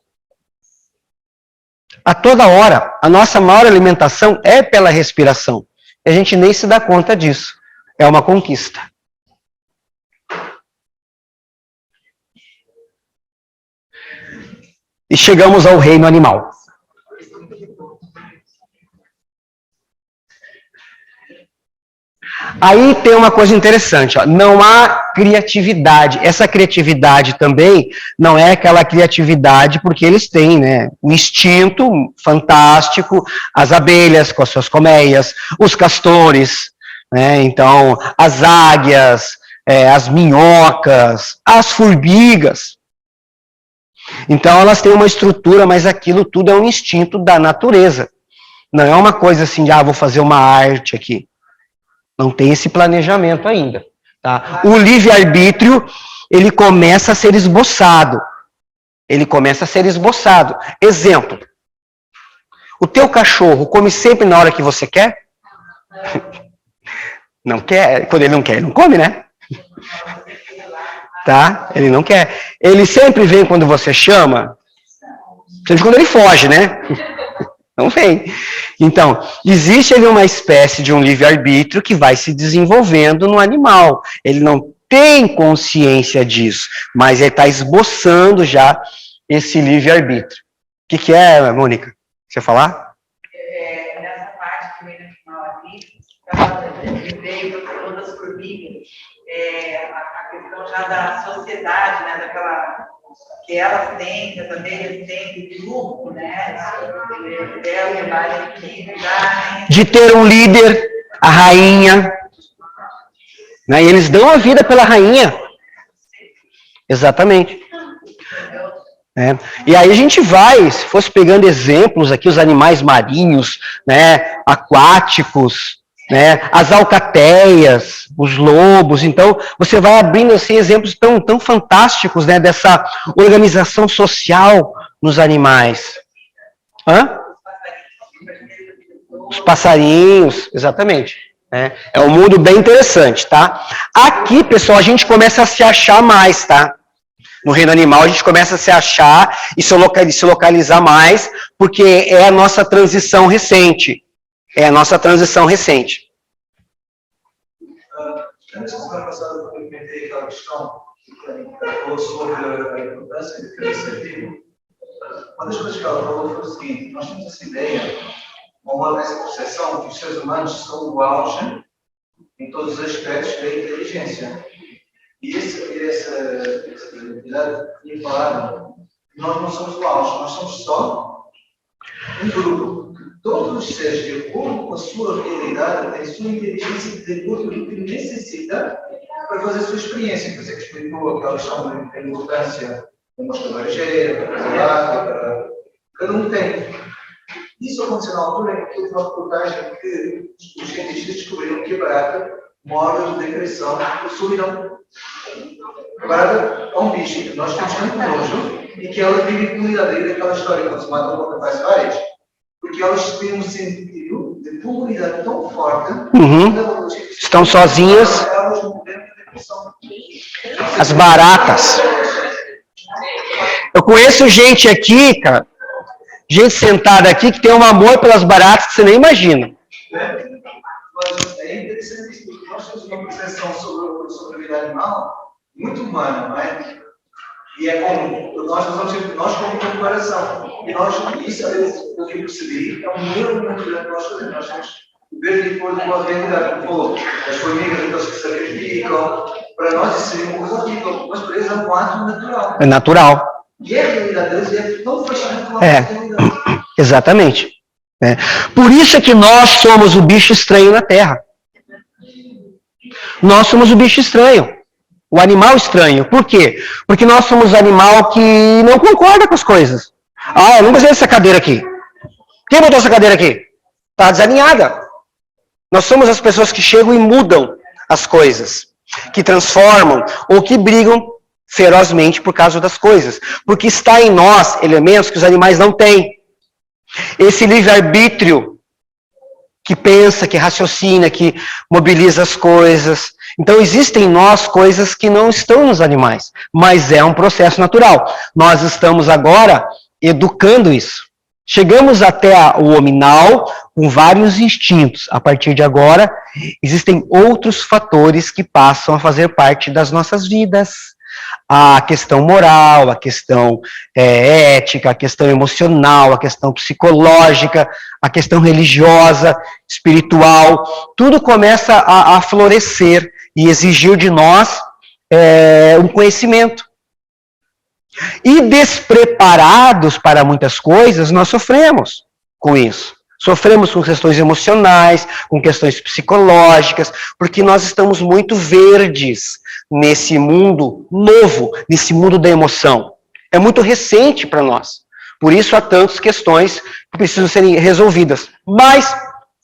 A toda hora, a nossa maior alimentação é pela respiração. E a gente nem se dá conta disso. É uma conquista. E chegamos ao reino animal. Aí tem uma coisa interessante, ó, não há criatividade. Essa criatividade também não é aquela criatividade porque eles têm, né, um instinto fantástico, as abelhas com as suas colmeias, os castores, né, então as águias, as minhocas, as formigas. Então elas têm uma estrutura, mas aquilo tudo é um instinto da natureza. Não é uma coisa assim de, vou fazer uma arte aqui. Não tem esse planejamento ainda. Tá? O livre-arbítrio, ele começa a ser esboçado. Exemplo. O teu cachorro come sempre na hora que você quer? Não quer. Quando ele não quer, ele não come, né? Tá? Ele não quer. Ele sempre vem quando você chama? Sempre quando ele foge, né? Não vem. Então, existe ali uma espécie de um livre-arbítrio que vai se desenvolvendo no animal. Ele não tem consciência disso, mas ele está esboçando já esse livre-arbítrio. O que é, Mônica? Você falar? Nessa parte que veio no final aqui, veio todas as formigas, a questão já da sociedade, né, daquela... que elas têm, as abelhas têm de grupo, né? De ter um líder, a rainha, né? E eles dão a vida pela rainha. Exatamente. E aí a gente vai, se fosse pegando exemplos aqui, os animais marinhos, né, aquáticos, né? As alcateias, os lobos. Então, você vai abrindo assim, exemplos tão fantásticos, né, dessa organização social nos animais. Hã? Os passarinhos, exatamente. É um mundo bem interessante, tá? Aqui, pessoal, a gente começa a se achar mais, tá? No reino animal, a gente começa a se achar e se localizar mais, porque é a nossa transição recente. É a nossa transição recente. Antes da semana passada, eu comentei aquela questão que falou sobre a importância de cada ser vivo. Uma das coisas que ela falou foi o seguinte: nós temos essa ideia, essa percepção que os seres humanos são o auge em todos os aspectos da inteligência. E essa identidade tinha falado que nós não somos o auge, nós somos só um grupo. Todos os seres, de acordo com a sua realidade, têm a sua inteligência de acordo com o que necessita para fazer a sua experiência. Por isso é que explicou aquela questão da importância da mosca laranjeira, para fazer água, cada um tem. Isso aconteceu na altura em que houve uma reportagem que os cientistas descobriram que a barata mora de decreção do solidão. A barata é um bicho que nós temos tanto nojo e que ela vive em comunidade. Daí daquela história quando se mata uma boca faz várias, porque elas têm um sentido de comunidade tão forte que estão sozinhas. elas não podem ter depressão. As baratas. Eu conheço gente aqui, cara, gente sentada aqui que tem um amor pelas baratas que você nem imagina. Mas é interessante isso, porque nós temos uma percepção sobre a vida animal muito humana, não é? E é como nós como comparação. E isso, o que eu percebi, é um erro muito grande que nós fazemos. Nós temos que ver de acordo com a realidade. Como falou, as formigas, aqueles que se sacrificam, para nós isso seria uma coisa horrível, mas para eles é um ato natural. É natural. E a realidade deles é tão fascinante como a realidade. Exatamente. Por isso é que nós somos o bicho estranho na Terra. Nós somos o bicho estranho. O animal estranho. Por quê? Porque nós somos animal que não concorda com as coisas. Eu não gostei dessa cadeira aqui. Quem botou essa cadeira aqui? Está desalinhada. Nós somos as pessoas que chegam e mudam as coisas. Que transformam ou que brigam ferozmente por causa das coisas. Porque está em nós elementos que os animais não têm. Esse livre-arbítrio que pensa, que raciocina, que mobiliza as coisas. Então, existem em nós coisas que não estão nos animais, mas é um processo natural. Nós estamos agora educando isso. Chegamos até o hominal com vários instintos. A partir de agora, existem outros fatores que passam a fazer parte das nossas vidas. A questão moral, a questão ética, a questão emocional, a questão psicológica, a questão religiosa, espiritual, tudo começa a florescer e exigir de nós um conhecimento. E despreparados para muitas coisas, nós sofremos com isso. Sofremos com questões emocionais, com questões psicológicas, porque nós estamos muito verdes nesse mundo novo, nesse mundo da emoção. É muito recente para nós. Por isso há tantas questões que precisam serem resolvidas. Mas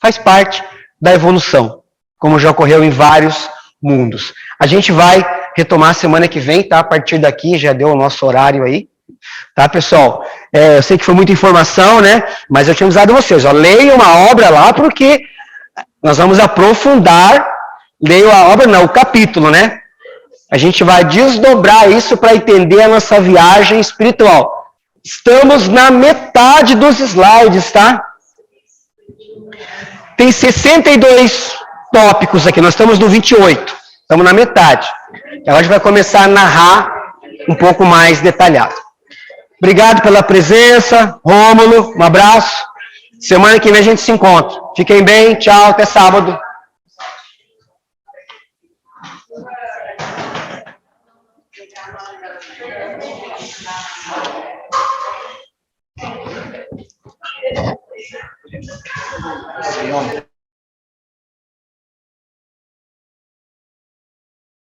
faz parte da evolução, como já ocorreu em vários mundos. A gente vai retomar semana que vem, tá? A partir daqui, já deu o nosso horário aí. Tá, pessoal? Eu sei que foi muita informação, né? Mas eu tinha avisado vocês, leiam uma obra lá, porque nós vamos aprofundar, leiam a obra, não, o capítulo, né? A gente vai desdobrar isso para entender a nossa viagem espiritual. Estamos na metade dos slides, tá? Tem 62 tópicos aqui, nós estamos no 28. Estamos na metade. Agora a gente vai começar a narrar um pouco mais detalhado. Obrigado pela presença, Rômulo, um abraço. Semana que vem a gente se encontra. Fiquem bem, tchau, até sábado. Senhor.